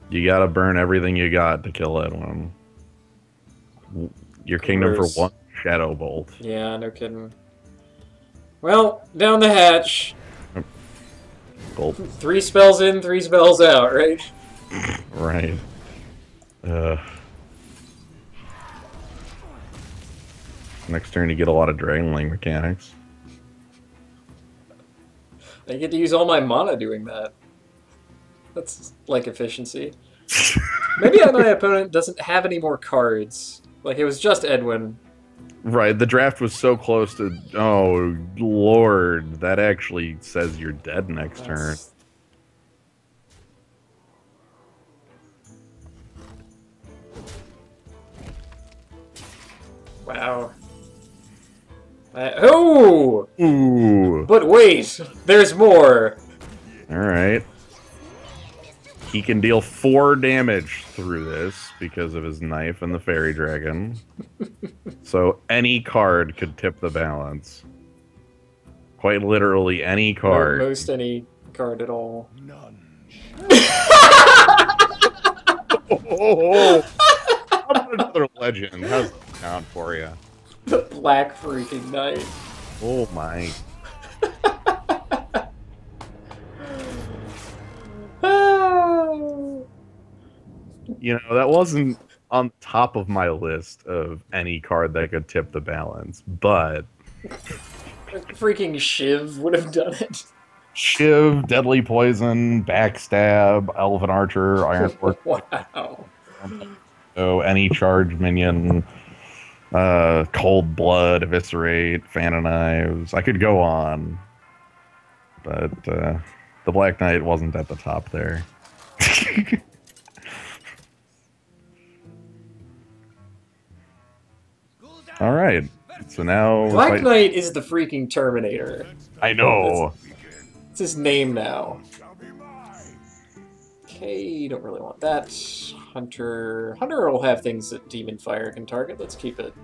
You gotta burn everything you got to kill that one. Your kingdom for 1 Shadow Bolt. Yeah, no kidding. Well, down the hatch. Bolt. 3 spells in, 3 spells out, right? Right. Next turn you get a lot of Dragon Link mechanics. I get to use all my mana doing that. That's like efficiency. Maybe my opponent doesn't have any more cards. Like, it was just Edwin. Right, the draft was so close to... Oh, Lord. That actually says you're dead next turn. Wow. Oh! Ooh. But wait! There's more! Alright. He can deal 4 damage through this because of his knife and the fairy dragon. So any card could tip the balance. Quite literally any card. Most any card at all. None. Oh, how about another legend? How's that count for you? The Black Freaking Knight. Oh my. You know, that wasn't on top of my list of any card that could tip the balance, but... Freaking Shiv would have done it. Shiv, Deadly Poison, Backstab, Elven Archer, Iron Force. Wow. So any charge minion, Cold Blood, Eviscerate, Fan of Knives. I could go on, but the Black Knight wasn't at the top there. All right, so now Black Knight is the freaking Terminator. I know. It's his name now. Okay, don't really want that. Hunter will have things that Demon Fire can target. Let's keep it.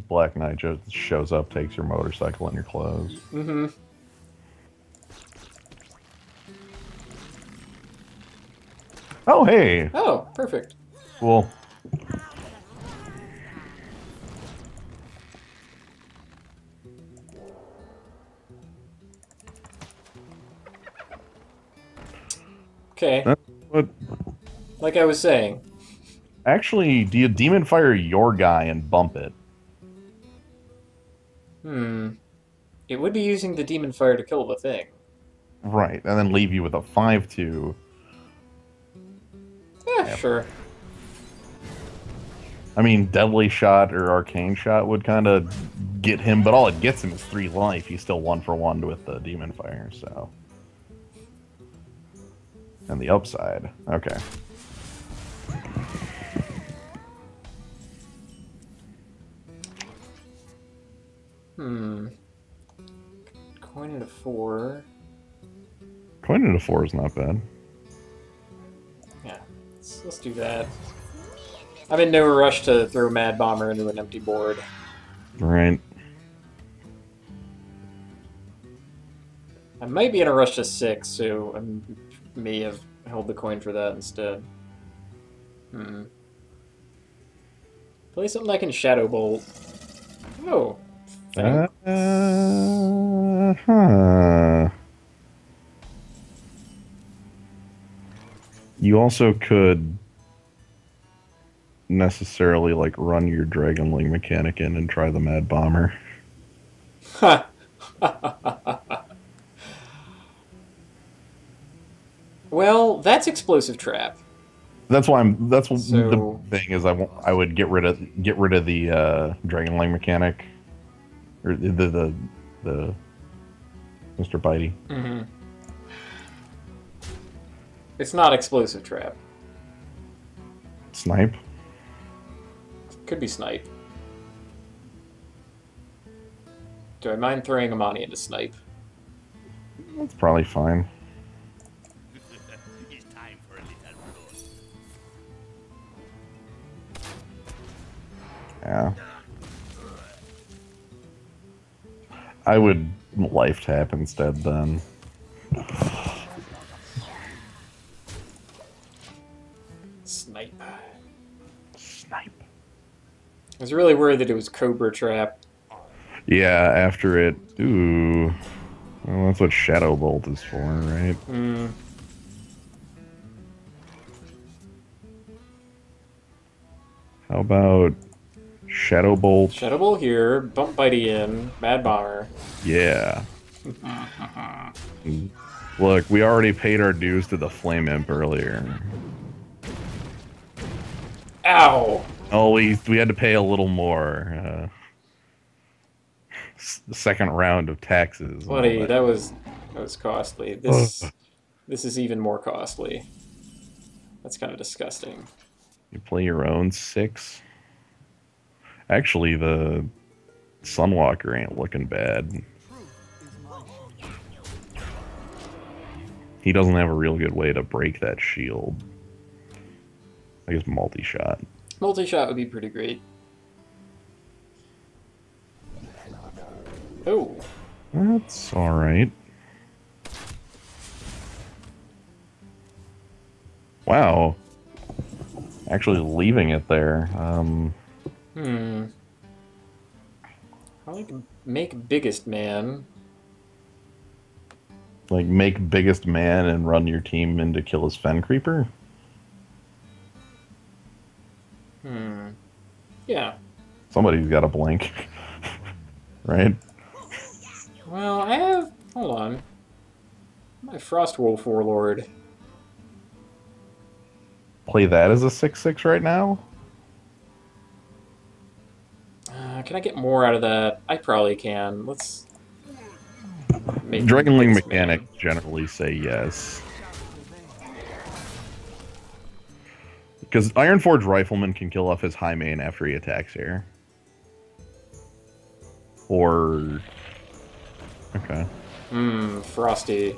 Black Knight just shows up, takes your motorcycle and your clothes. Mm-hmm. Oh, hey. Oh, perfect. Cool. Okay. But Like I was saying. actually, do you Demon Fire your guy and bump it? It would be using the Demon Fire to kill the thing. Right, and then leave you with a 5/2. Yeah, sure. I mean, Deadly Shot or Arcane Shot would kind of get him, but all it gets him is 3 life. He's still 1 for 1 with the Demon Fire, so... And the upside. Okay. Coin into 4. Coin into 4 is not bad. Yeah, let's do that. I'm in no rush to throw Mad Bomber into an empty board. Right. I might be in a rush to 6, so I may have held the coin for that instead. Play something I can Shadow Bolt. Oh. Thanks. You also could necessarily like run your Dragonling mechanic in and try the Mad Bomber. Well, that's explosive trap. That's why I'm. That's the So thing is I would get rid of the Dragonling mechanic or the Mr. Bitey. mhm. It's not explosive trap. Snipe. Could be snipe. Do I mind throwing Amani into snipe? That's probably fine. It's time for a little blood. Yeah. I would life tap instead then. Snipe. Snipe. I was really worried that it was Cobra Trap. Yeah, after it. Ooh. Well, that's what Shadow Bolt is for, right? Hmm. How about Shadow Bolt? Shadow Ball here, Bump Bitey in, Mad Bomber. Yeah. Look, we already paid our dues to the Flame Imp earlier. Ow! Oh, we had to pay a little more. The second round of taxes. and all Buddy, that. that was costly. This is even more costly. That's kind of disgusting. You play your own 6. Actually, the Sunwalker ain't looking bad. He doesn't have a real good way to break that shield. I guess multi-shot. Multi-shot would be pretty great. Oh. That's alright. Wow. Actually leaving it there. I like make biggest man. Like, make biggest man and run your team into kill his Fen Creeper? Yeah. Somebody's got a blink. Right? Well, I have... Hold on. My Frostwolf Warlord. Play that as a 6/6 right now? Can I get more out of that? I probably can. Let's... make Dragonling biggest man. mechanics generally say yes. Because Ironforge Rifleman can kill off his high main after he attacks here. Or... Okay. Frosty.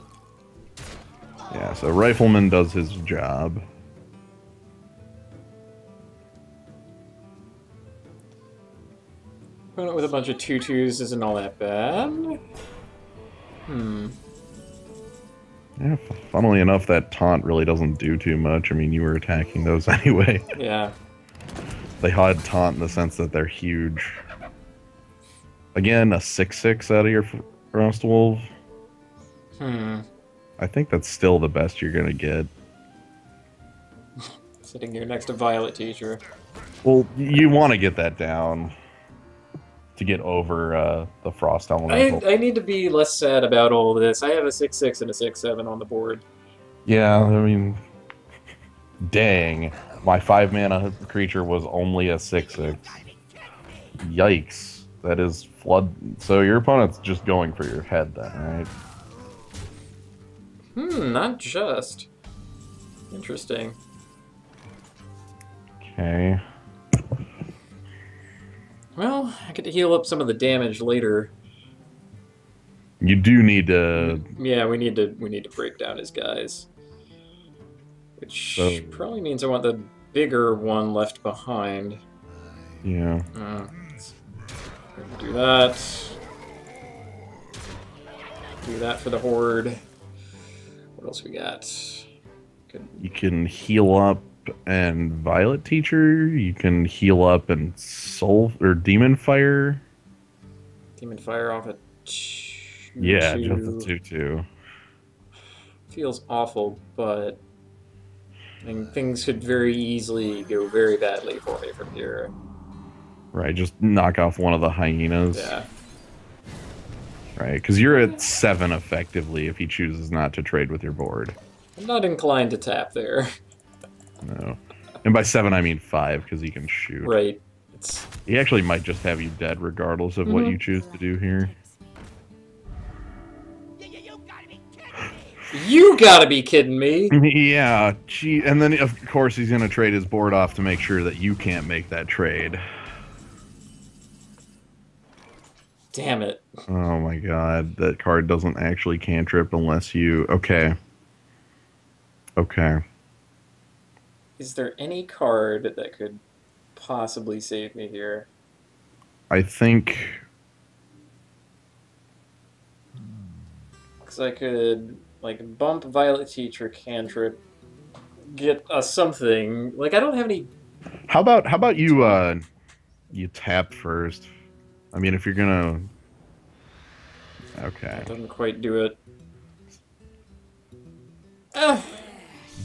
Yeah, so Rifleman does his job. Opponent with a bunch of 2/2s isn't all that bad. Yeah, funnily enough, that taunt really doesn't do too much. I mean, you were attacking those anyway. Yeah. They had taunt in the sense that they're huge. Again, a 6/6 out of your Frostwolf. I think that's still the best you're gonna get. Sitting here next to Violet Teacher. Well, you want to get that down to get over the Frost Elemental. I need to be less sad about all of this. I have a 6/6 and a 6/7 on the board. Yeah, I mean, dang, my 5-mana creature was only a 6/6. Yikes, that is flood. So your opponent's just going for your head then, right? Not just. Interesting. Okay. Well, I get to heal up some of the damage later. You do need to. Yeah, we need to break down his guys. Which So- probably means I want the bigger one left behind. Yeah. Let's do that. Do that for the Horde. What else we got? Good. You can heal up and Violet Teacher. You can heal up and Soul or Demon Fire. Demon Fire off at Yeah, 2/2. just the 2/2. Feels awful, but And things could very easily go very badly for me from here. Right, just knock off one of the hyenas. Yeah. Right, because you're at 7 effectively if he chooses not to trade with your board. I'm not inclined to tap there. No. And by 7 I mean 5, because he can shoot. Right. It's... He actually might just have you dead regardless of what you choose to do here. You gotta be kidding me! Yeah, gee, and then of course he's gonna trade his board off to make sure that you can't make that trade. Damn it. Oh my god, that card doesn't actually cantrip unless you... Okay. Okay. Is there any card that could possibly save me here? I think... Because I could, like, bump Violet Teacher, cantrip, get a something. Like, I don't have any... How about you, you tap first? I mean, if you're gonna... Okay. That doesn't quite do it.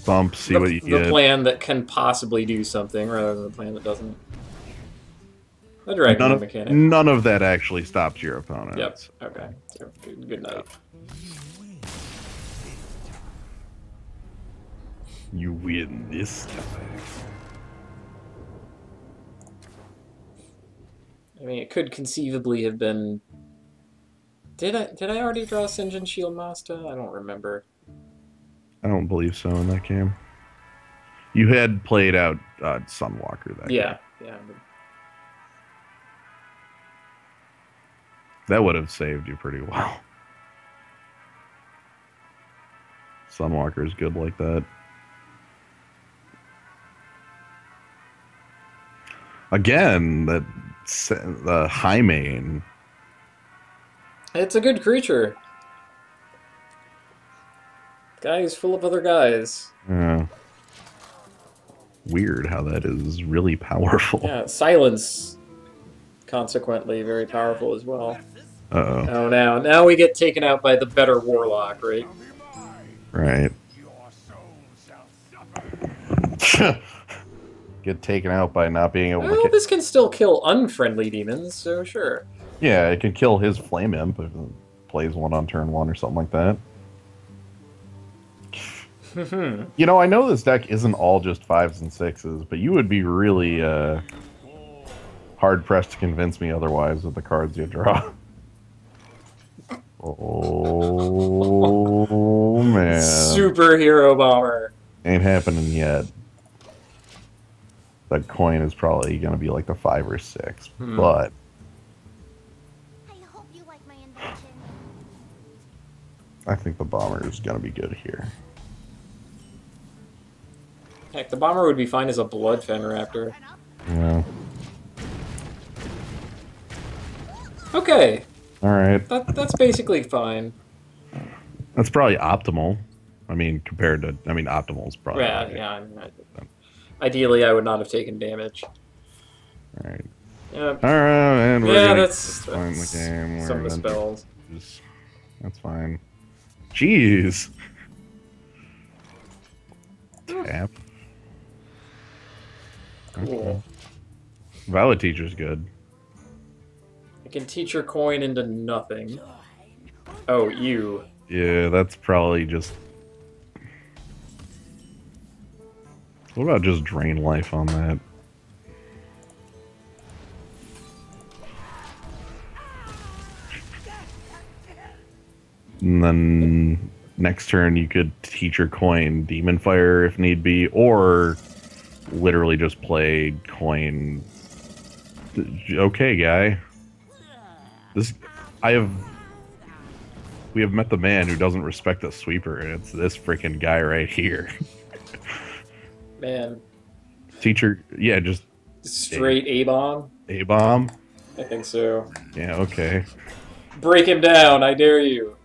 Bump, see what you The get. plan that can possibly do something, rather than the plan that doesn't. The Dragon mechanic. None of that actually stops your opponent. Yep, okay. So, good night. You win this time. I mean, it could conceivably have been... Did I already draw Sinjin Shield Master? I don't remember. I don't believe so in that game. You had played out Sunwalker that game. Yeah. That would have saved you pretty well. Sunwalker is good like that. Again, the high main. It's a good creature. Guy is full of other guys. Yeah. Weird how that is really powerful. Yeah, silence. Consequently, very powerful as well. Uh-oh. Oh, now we get taken out by the better Warlock, right? Right. Get taken out by not being able Well, to... this can still kill unfriendly demons, so sure. Yeah, it can kill his Flame Imp if it plays one on turn 1 or something like that. You know, I know this deck isn't all just 5s and 6s, but you would be really hard-pressed to convince me otherwise with the cards you draw. Oh, man. Superhero Bomber. Ain't happening yet. That coin is probably going to be like the 5 or 6, but... I hope you like my invention. I think the bomber is going to be good here. Heck, the Bomber would be fine as a Blood Fen Raptor. Yeah. Okay, Alright. that's basically fine. That's probably optimal. I mean, compared to... I mean, optimal is probably... Yeah. Ideally, I would not have taken damage. Alright. Yeah, Alright, and we're yeah, gonna that's find the game. some of the spells. That's fine. Jeez. Tap. Cool. Violet Teacher's good. I can teach your coin into nothing. Oh, you. Yeah, that's probably just... What about just drain life on that? And then next turn you could teach your coin Demon Fire if need be, or literally just play coin. Okay, guy. We have met the man who doesn't respect the sweeper, and it's this freaking guy right here. Man. Teacher, yeah, just Straight A-bomb? A-bomb. I think so. Yeah, okay. Break him down, I dare you.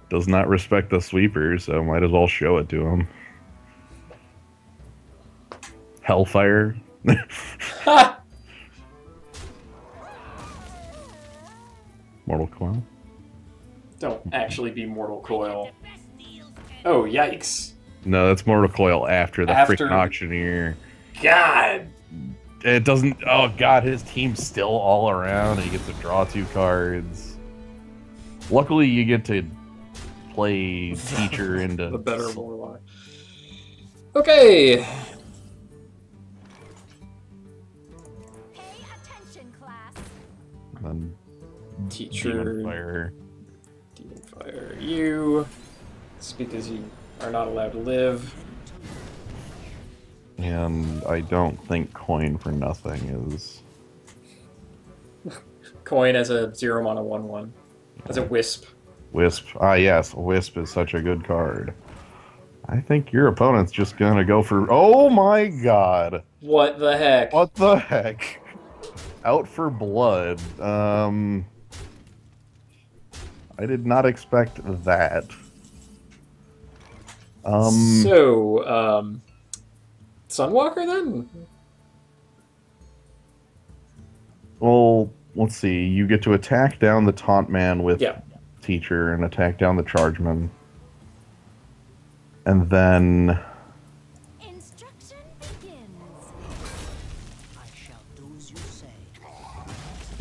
Does not respect the sweeper, so might as well show it to him. Hellfire. Ha! Mortal Coil. Don't actually be Mortal Coil. Oh, yikes. No, that's Mortal Coil after the After- freaking Auctioneer. God. It doesn't. Oh god, his team's still all around. And he gets to draw 2 cards. Luckily, you get to play Teacher into The better Warlock. Okay. Pay attention, class. then Teacher. Demon Fire. Demon Fire you. It's because you are not allowed to live. And I don't think Coin for Nothing is. Coin as a 0 mana 1/1. As a Wisp. Wisp. Ah, yes, Wisp is such a good card. I think your opponent's just gonna go for. Oh my god! What the heck? What the heck? Out for blood. I did not expect that. So, Sunwalker then? Well, let's see. You get to attack down the Taunt Man with Yeah. Teacher and attack down the Chargeman. And then Instruction begins. I shall do as you say.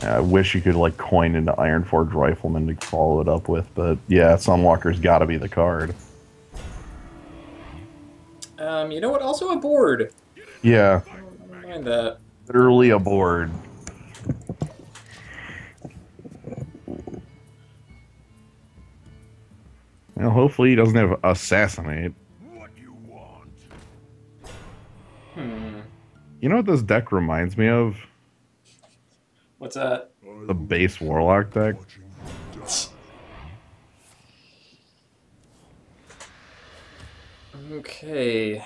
I wish you could like coin into Ironforge Rifleman to follow it up with, but yeah, Sunwalker's got to be the card. You know what? Also a board. Yeah, I don't mind that. literally a board. Well, hopefully he doesn't have Assassinate. What you want? You know what this deck reminds me of? What's that? The base Warlock deck. Okay.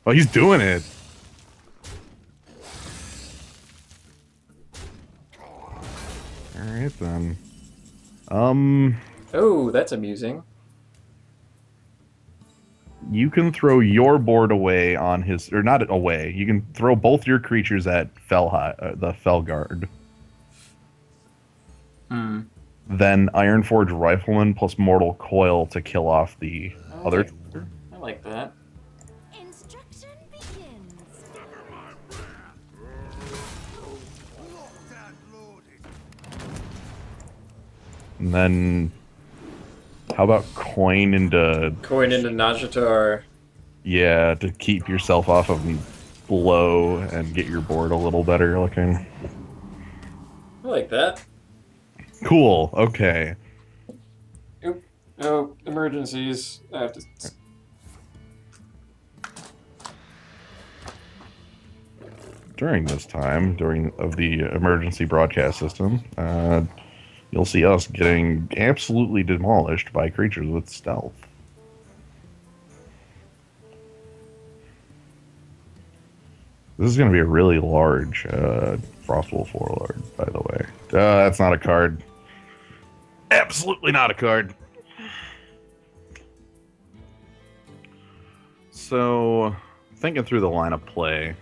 Oh, he's doing it. Alright then. Oh, that's amusing. You can throw your board away on his, or not away. You can throw both your creatures at the Felguard. Hmm. Then Ironforge Rifleman plus Mortal Coil to kill off the other. I like that. Instruction begins. And then, how about coin into, Coin into Najatar. yeah, to keep yourself off of blow and get your board a little better looking. I like that. Cool. Okay. Oop. Oh, emergencies. I have to. During this time, of the emergency broadcast system, you'll see us getting absolutely demolished by creatures with stealth. This is going to be a really large Frostwolf Warlord, by the way. That's not a card. Absolutely not a card. So, thinking through the line of play,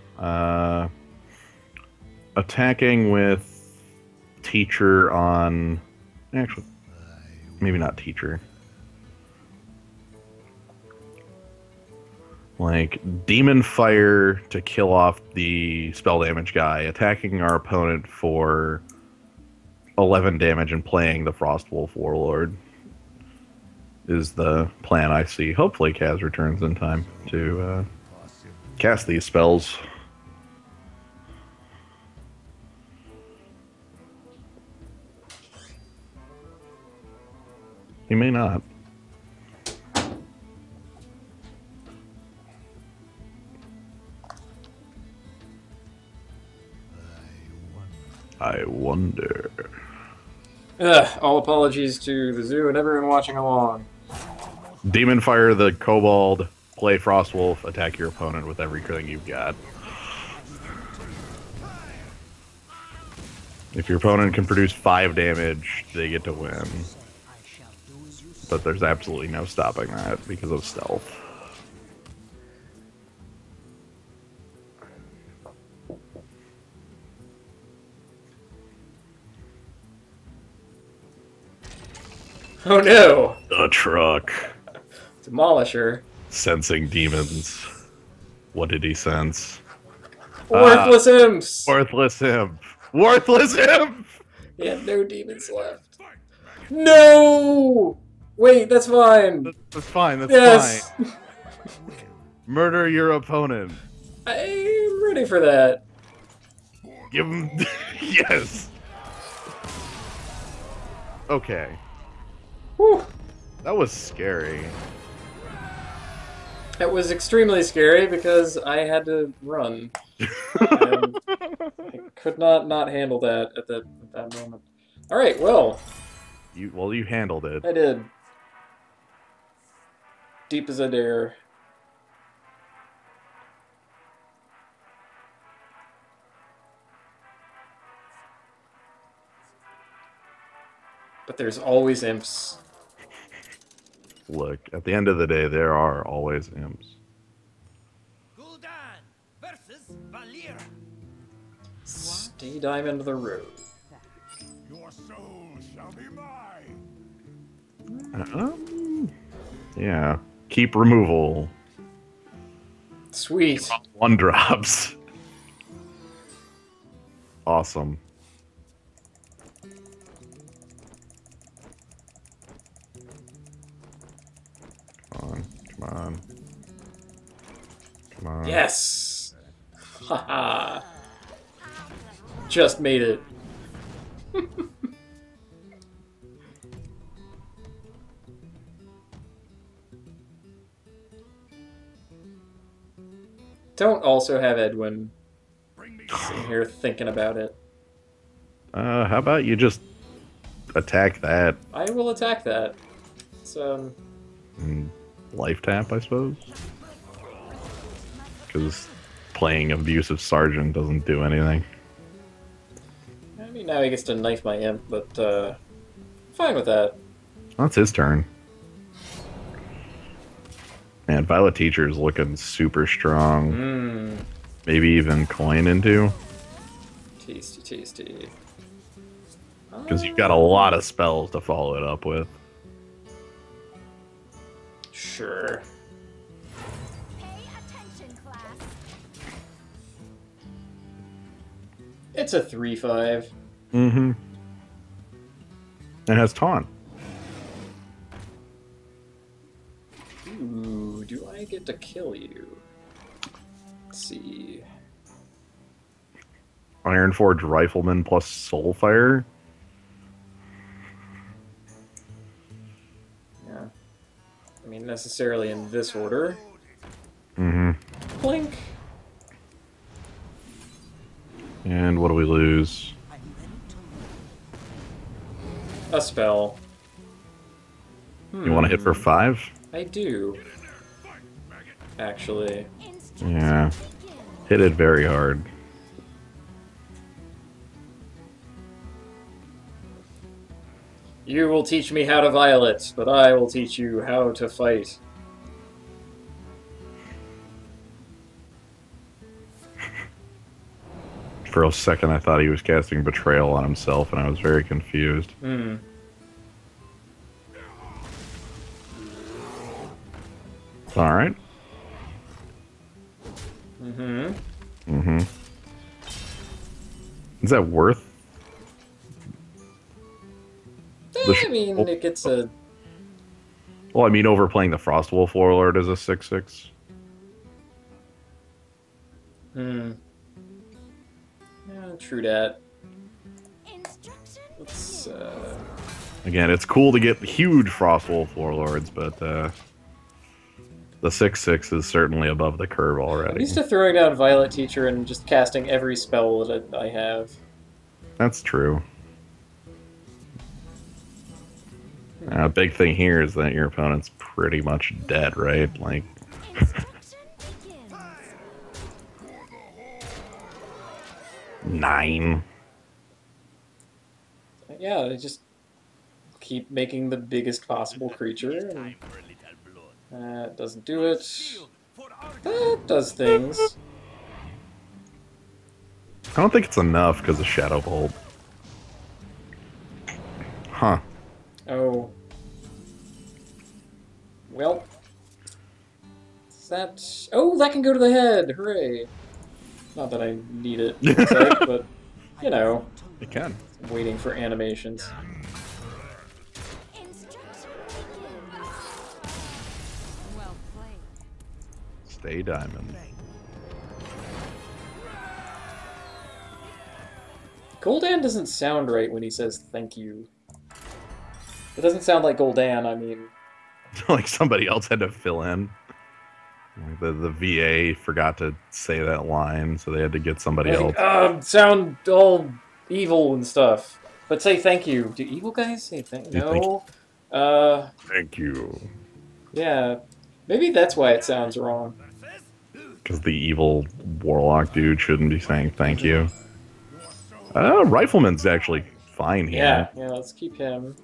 attacking with Teacher on... Actually, maybe not Teacher. Like, Demon Fire to kill off the spell damage guy, attacking our opponent for 11 damage and playing the Frostwolf Warlord is the plan I see. Hopefully Kaz returns in time to cast these spells. He may not. I wonder. All apologies to the zoo and everyone watching along. Demon Fire the Kobold, play Frostwolf, attack your opponent with everything you've got. If your opponent can produce 5 damage, they get to win. But there's absolutely no stopping that because of stealth. Oh no! The truck. It's Demolisher. Sensing demons. What did he sense? Worthless imps! Worthless imp. Worthless imp! He had no demons left. No! Wait, that's fine. That's fine. That's Yes! fine. Murder your opponent. I'm ready for that. Give him. Yes. Okay. Whew. That was scary. It was extremely scary because I had to run. And I could not handle that at that moment. Alright, well, You handled it. I did. Deep as I dare. But there's always imps. Look, at the end of the day, there are always imps. Gul'dan versus Valir. Stay diamond the road. Your soul shall be mine. Yeah. Keep removal. Sweet. 1 drops. Awesome. Come on. Come on. Yes! Haha. Just made it. Don't also have Edwin sitting here thinking about it. How about you just attack that? I will attack that. It's, Life tap, I suppose? Because playing Abusive Sergeant doesn't do anything. I mean, now he gets to knife my imp, but, fine with that. That's his turn. Man, Violet Teacher is looking super strong. Maybe even coin into. Tasty, tasty. Because you've got a lot of spells to follow it up with. Sure. Pay attention, class. It's a 3/5. Mm-hmm. It has taunt. Ooh, do I get to kill you? Let's see. Ironforge Rifleman plus Soulfire. Yeah. I mean, necessarily in this order. Mm-hmm. Blink. And what do we lose? A spell. You want to hit for 5? I do. Actually. Yeah. Hit it very hard. You will teach me how to violet, but I will teach you how to fight. For a second, I thought he was casting Betrayal on himself, and I was very confused. Alright. Mm-hmm. Is that worth? I mean, it gets a... Well, I mean, overplaying the Frostwolf Warlord as a 6/6. Yeah, true that. Instructions. Let's, Again, it's cool to get huge Frostwolf Warlords, but the 6/6 is certainly above the curve I'm already. used to throwing down Violet Teacher and just casting every spell that I have. That's true. Big thing here is that your opponent's pretty much dead, right? Like, Instruction begins. 9. Yeah, I just keep making the biggest possible creature. And, Time for a little blood. that doesn't do it. For our That does things. I don't think it's enough because of Shadow Bolt. Huh. Oh. Well, that... Oh, that can go to the head! Hooray! Not that I need it, in fact, but, you know, It can. I'm waiting for animations. Instruction Well played. Stay diamond. Gul'dan doesn't sound right when he says thank you. It doesn't sound like Gul'dan, I mean... Like somebody else had to fill in. Like the VA forgot to say that line, so they had to get somebody else. Sound all evil and stuff. But say thank you. Do evil guys say thank you? No. Thank you. Yeah. Maybe that's why it sounds wrong. Because the evil Warlock dude shouldn't be saying thank you. Rifleman's actually fine here. Yeah, let's keep him.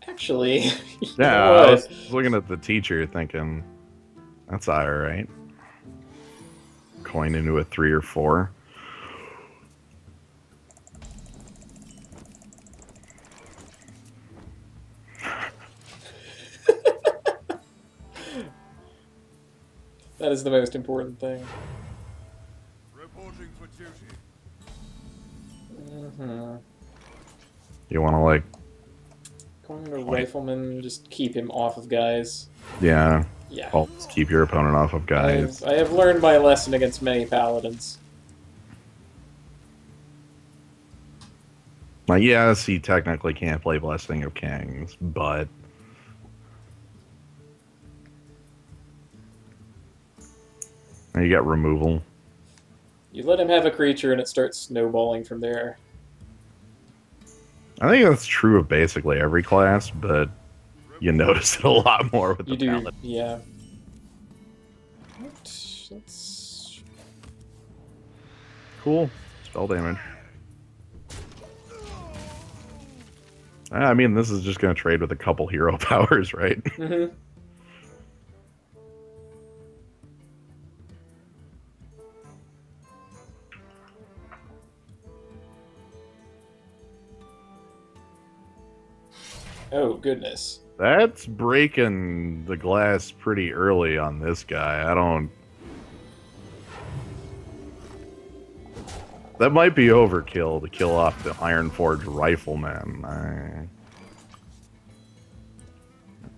Actually, you know Yeah, what? I was looking at the teacher thinking, that's alright. Coin into a 3 or 4. That is the most important thing. Reporting for duty. Mm-hmm. You want to, like, Going to Rifleman, just keep him off of guys. yeah, Yeah. always keep your opponent off of guys. I have learned my lesson against many paladins. Like, yes, he technically can't play Blessing of Kings, but... You got removal. You let him have a creature and it starts snowballing from there. I think that's true of basically every class, but you notice it a lot more with You the do, paladin. yeah. Let's... Cool. Spell damage. I mean, this is just going to trade with a couple hero powers, right? Mm-hmm. Oh, goodness. That's breaking the glass pretty early on this guy. I don't... That might be overkill to kill off the Ironforge Rifleman.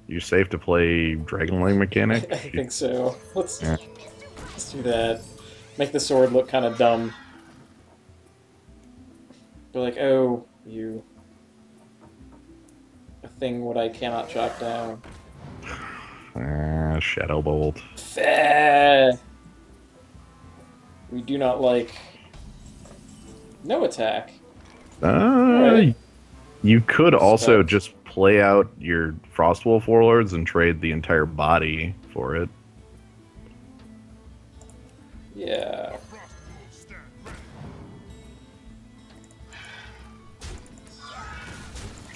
You safe to play Dragonling Mechanic? I think so. Let's Yeah. do that. Make the sword look kind of dumb. Be like, oh, you... A thing what I cannot chop down. Shadow Bolt. Fair. We do not like... No attack. Right. You could also Respect. just play out your Frostwolf Warlords and trade the entire body for it. Yeah.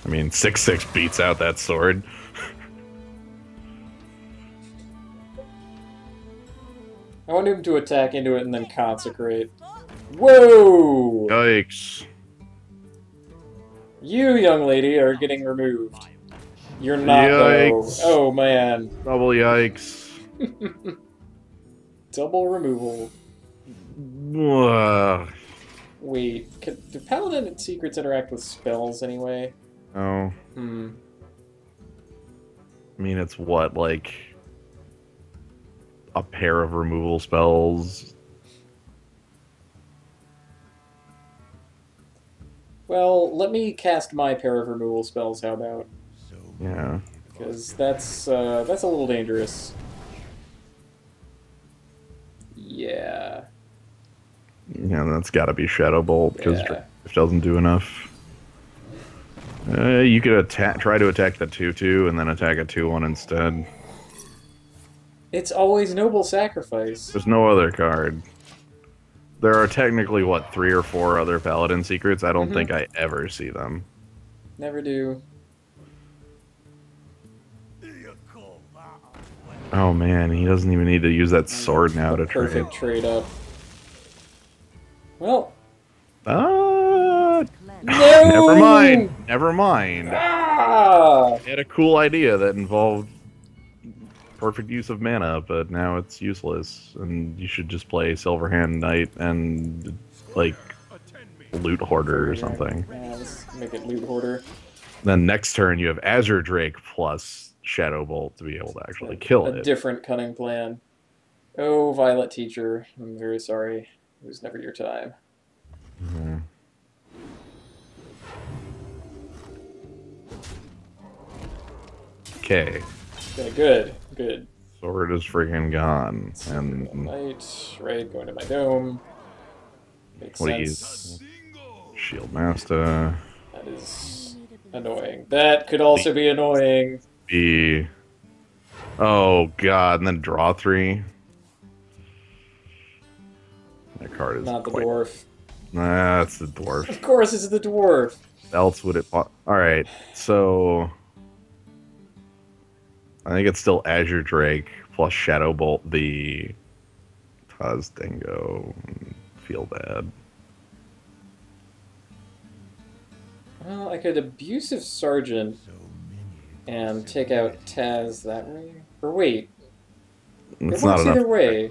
I mean, 6/6 beats out that sword. I want him to attack into it and then consecrate. Whoa! Yikes. You, young lady, are getting removed. You're not, though. Yikes. Oh, man. Double yikes. Double removal. Ugh. Wait, do Paladin secrets interact with spells anyway? Oh. Hmm. I mean, it's what, like... a pair of removal spells? Well, let me cast my pair of removal spells, how about? Yeah. Because that's a little dangerous. Yeah. Yeah, that's gotta be Shadow Bolt, because Yeah. Drift doesn't do enough. You could try to attack the 2/2 and then attack a 2/1 instead. It's always Noble Sacrifice. There's no other card. There are technically, what, 3 or 4 other Paladin secrets? I don't think I ever see them. Never do. Oh man, he doesn't even need to use that sword now to trade. Perfect trade up. Well, No! no! Never mind. Never mind. Ah! He had a cool idea that involved perfect use of mana, but now it's useless, and you should just play Silverhand Knight and like Loot Hoarder or something. Yeah, let's make it Loot Hoarder. Then next turn you have Azure Drake plus Shadow Bolt to be able to actually kill A it. different cunning plan. Oh, Violet Teacher, I'm very sorry. It was never your time. Mhm. Okay. Okay, good, good. Sword is freaking gone. And Knight, right, going to my dome. Makes please. sense. Shield Master. That is annoying. That could also be annoying. Be. Oh god, and then draw 3. That card is Not the quite... dwarf. Nah, that's the dwarf. Of course it's the dwarf. Else would it... Alright, so... I think it's still Azure Drake plus Shadow Bolt the Taz Dingo. Feel bad. Well, I could Abusive Sergeant and take out Taz that way. Or wait, It's it not works enough. either way.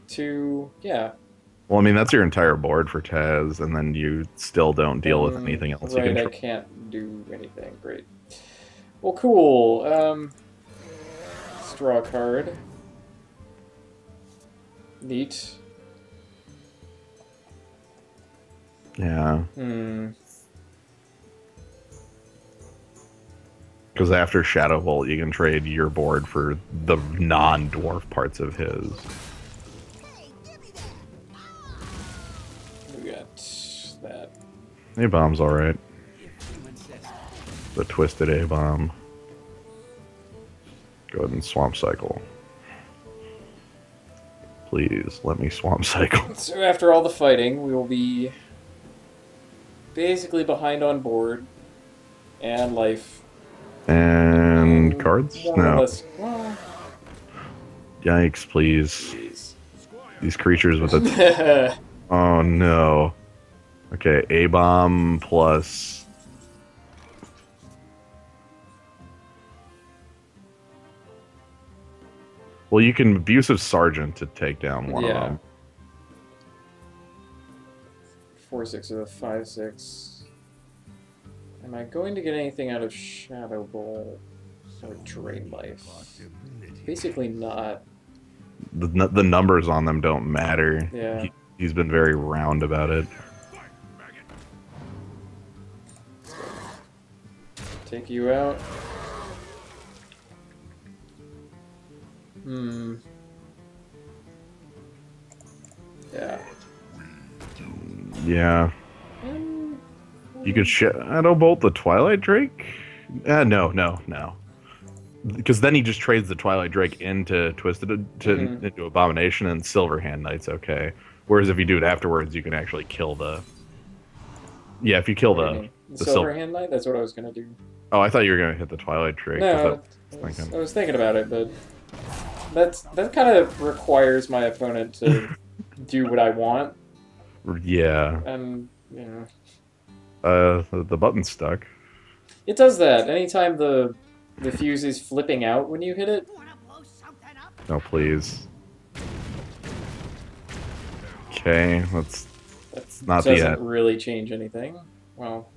To, yeah. Well, I mean, that's your entire board for Taz, and then you still don't deal with anything else you Right, I control. can't do anything. Great. Well, cool. Let's draw a card. Neat. Yeah. Hmm. Because after Shadow Bolt, you can trade your board for the non-dwarf parts of his. We got that. A-Bomb's alright. The Twisted A-Bomb. Go ahead and Swamp Cycle. Please, let me Swamp Cycle. So after all the fighting, we will be basically behind on board and life. And cards? More or No. less. Well, Yikes, please. jeez. These creatures with a... Oh, no. Okay, A-Bomb plus... Well, you can Abusive Sergeant to take down one of Yeah. them. 4/6 of a 5/6. Am I going to get anything out of Shadow Bolt or Drain Life? Basically not. The numbers on them don't matter. Yeah. He's been very round about it. Take you out. Hmm. Yeah. Yeah. You could Shadow Bolt the Twilight Drake? No. Because then he just trades the Twilight Drake into into Abomination, and Silverhand Knight's okay. Whereas if you do it afterwards, you can actually kill the... Yeah, if you kill the Silverhand Knight? That's what I was gonna do. Oh, I thought you were gonna hit the Twilight Drake. No, I was thinking about it, but that kind of requires my opponent to do what I want, Yeah. and you know, The button's stuck. it does that anytime the fuse is flipping out when you hit it. No, please. Okay, that's not the Doesn't end. really change anything. Well,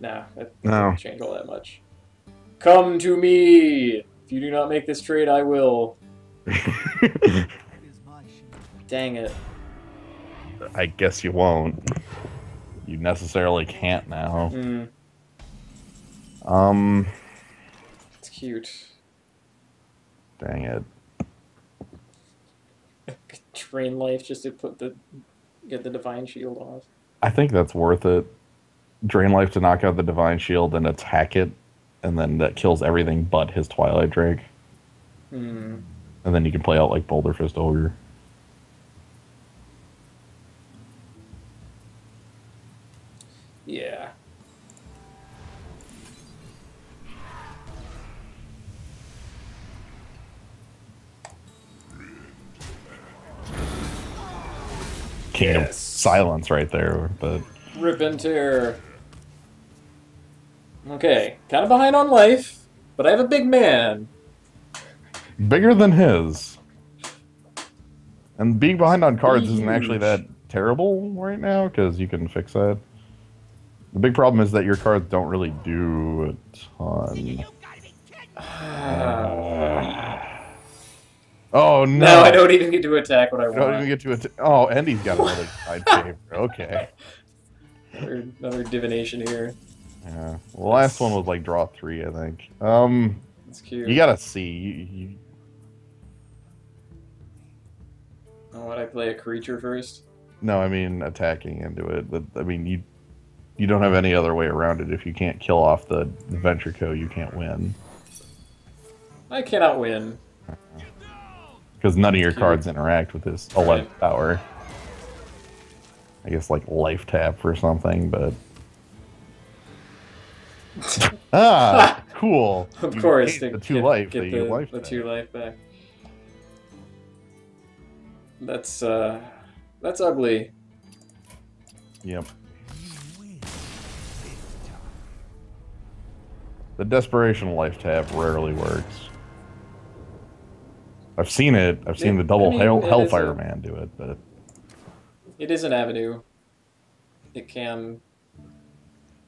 nah, that No. doesn't change all that much. Come to me! If you do not make this trade, I will. Dang it. I guess you won't. You necessarily can't now. It's cute. Dang it. Drain life just to get the divine shield off. I think that's worth it. Drain life to knock out the Divine Shield and attack it, and then that kills everything but his Twilight Drake. And then you can play out like Boulder Fist Ogre. Yeah. King of Yes. Silence right there, but Rip and tear. Okay, kind of behind on life, but I have a big man. Bigger than his. And being behind on cards isn't actually that terrible right now, because you can fix that. The big problem is that your cards don't really do a ton. Oh, no. No, I don't even get to attack what I I want. don't even get to attack. Oh, and he's got another side favor. Okay. Another divination here. Yeah. The last one was like draw 3, I think. That's cute. You gotta see. Oh, would I play a creature first? No, I mean attacking into it. I mean, you don't have any other way around it. If you can't kill off the Ventrico, you can't win. I cannot win. Because none of your cards interact with this 11th power. I guess like life tap or something, but... ah, cool. Of course, the to 2 life. get the life the back. 2 life back. That's ugly. Yep. The desperation life tap rarely works. I've seen it. I've seen the double Hellfire Man do it, but it is an avenue. It can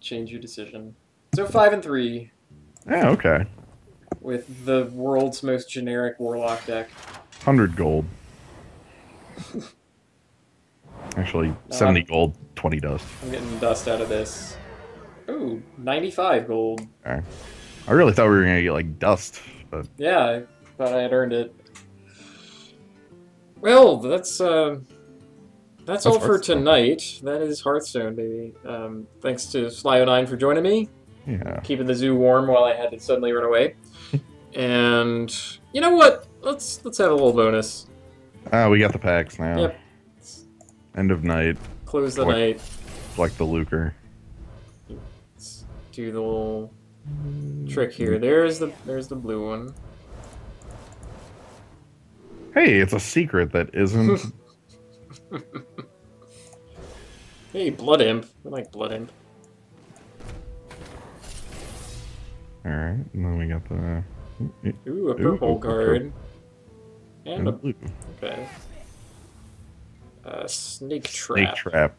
change your decision. So 5 and 3. yeah, okay. With the world's most generic Warlock deck. 100 gold. Actually, 70 gold, 20 dust. I'm getting dust out of this. Ooh, 95 gold. Okay. I really thought we were gonna get like dust, but Yeah, I thought I had earned it. Well, that's all for tonight. That is Hearthstone, baby. Thanks to Slio9 for joining me. yeah. Keeping the zoo warm while I had to suddenly run away. And you know what? Let's have a little bonus. Ah, we got the packs now. Yep. End of night. Close the night. Like the lucre. Let's do the little trick here. There's the blue one. Hey, it's a secret that isn't. Hey, Blood Imp. I like Blood Imp. Alright, and then we got the. Ooh, a purple card. And a blue. okay. Snake Trap. Snake Trap.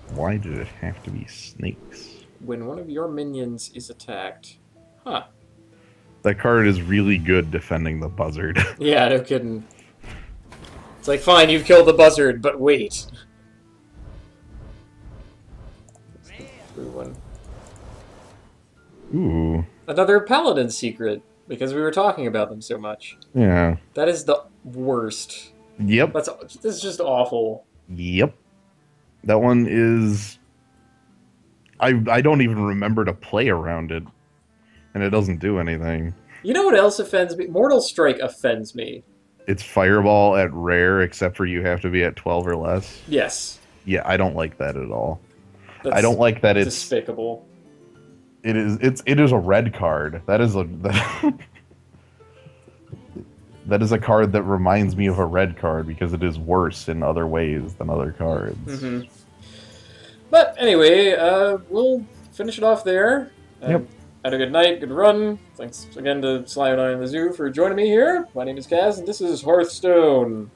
Why did it have to be snakes? When one of your minions is attacked. Huh. That card is really good defending the buzzard. Yeah, no kidding. It's like, fine, you've killed the buzzard, but wait. Blue one. Ooh. Another Paladin secret, because we were talking about them so much. Yeah. That is the worst. Yep. This is just awful. Yep. That one is... I don't even remember to play around it. And it doesn't do anything. You know what else offends me? Mortal Strike offends me. It's Fireball at rare, except for you have to be at 12 or less. Yes. Yeah, I don't like that at all. That's I don't like that it's... despicable. It is a red card. That is a... That is a card that reminds me of a red card because it is worse in other ways than other cards. Mm-hmm. But anyway, we'll finish it off there. Yep. Had a good night, good run. Thanks again to Slio9 and the Zoo for joining me here. My name is Kaz, and this is Hearthstone.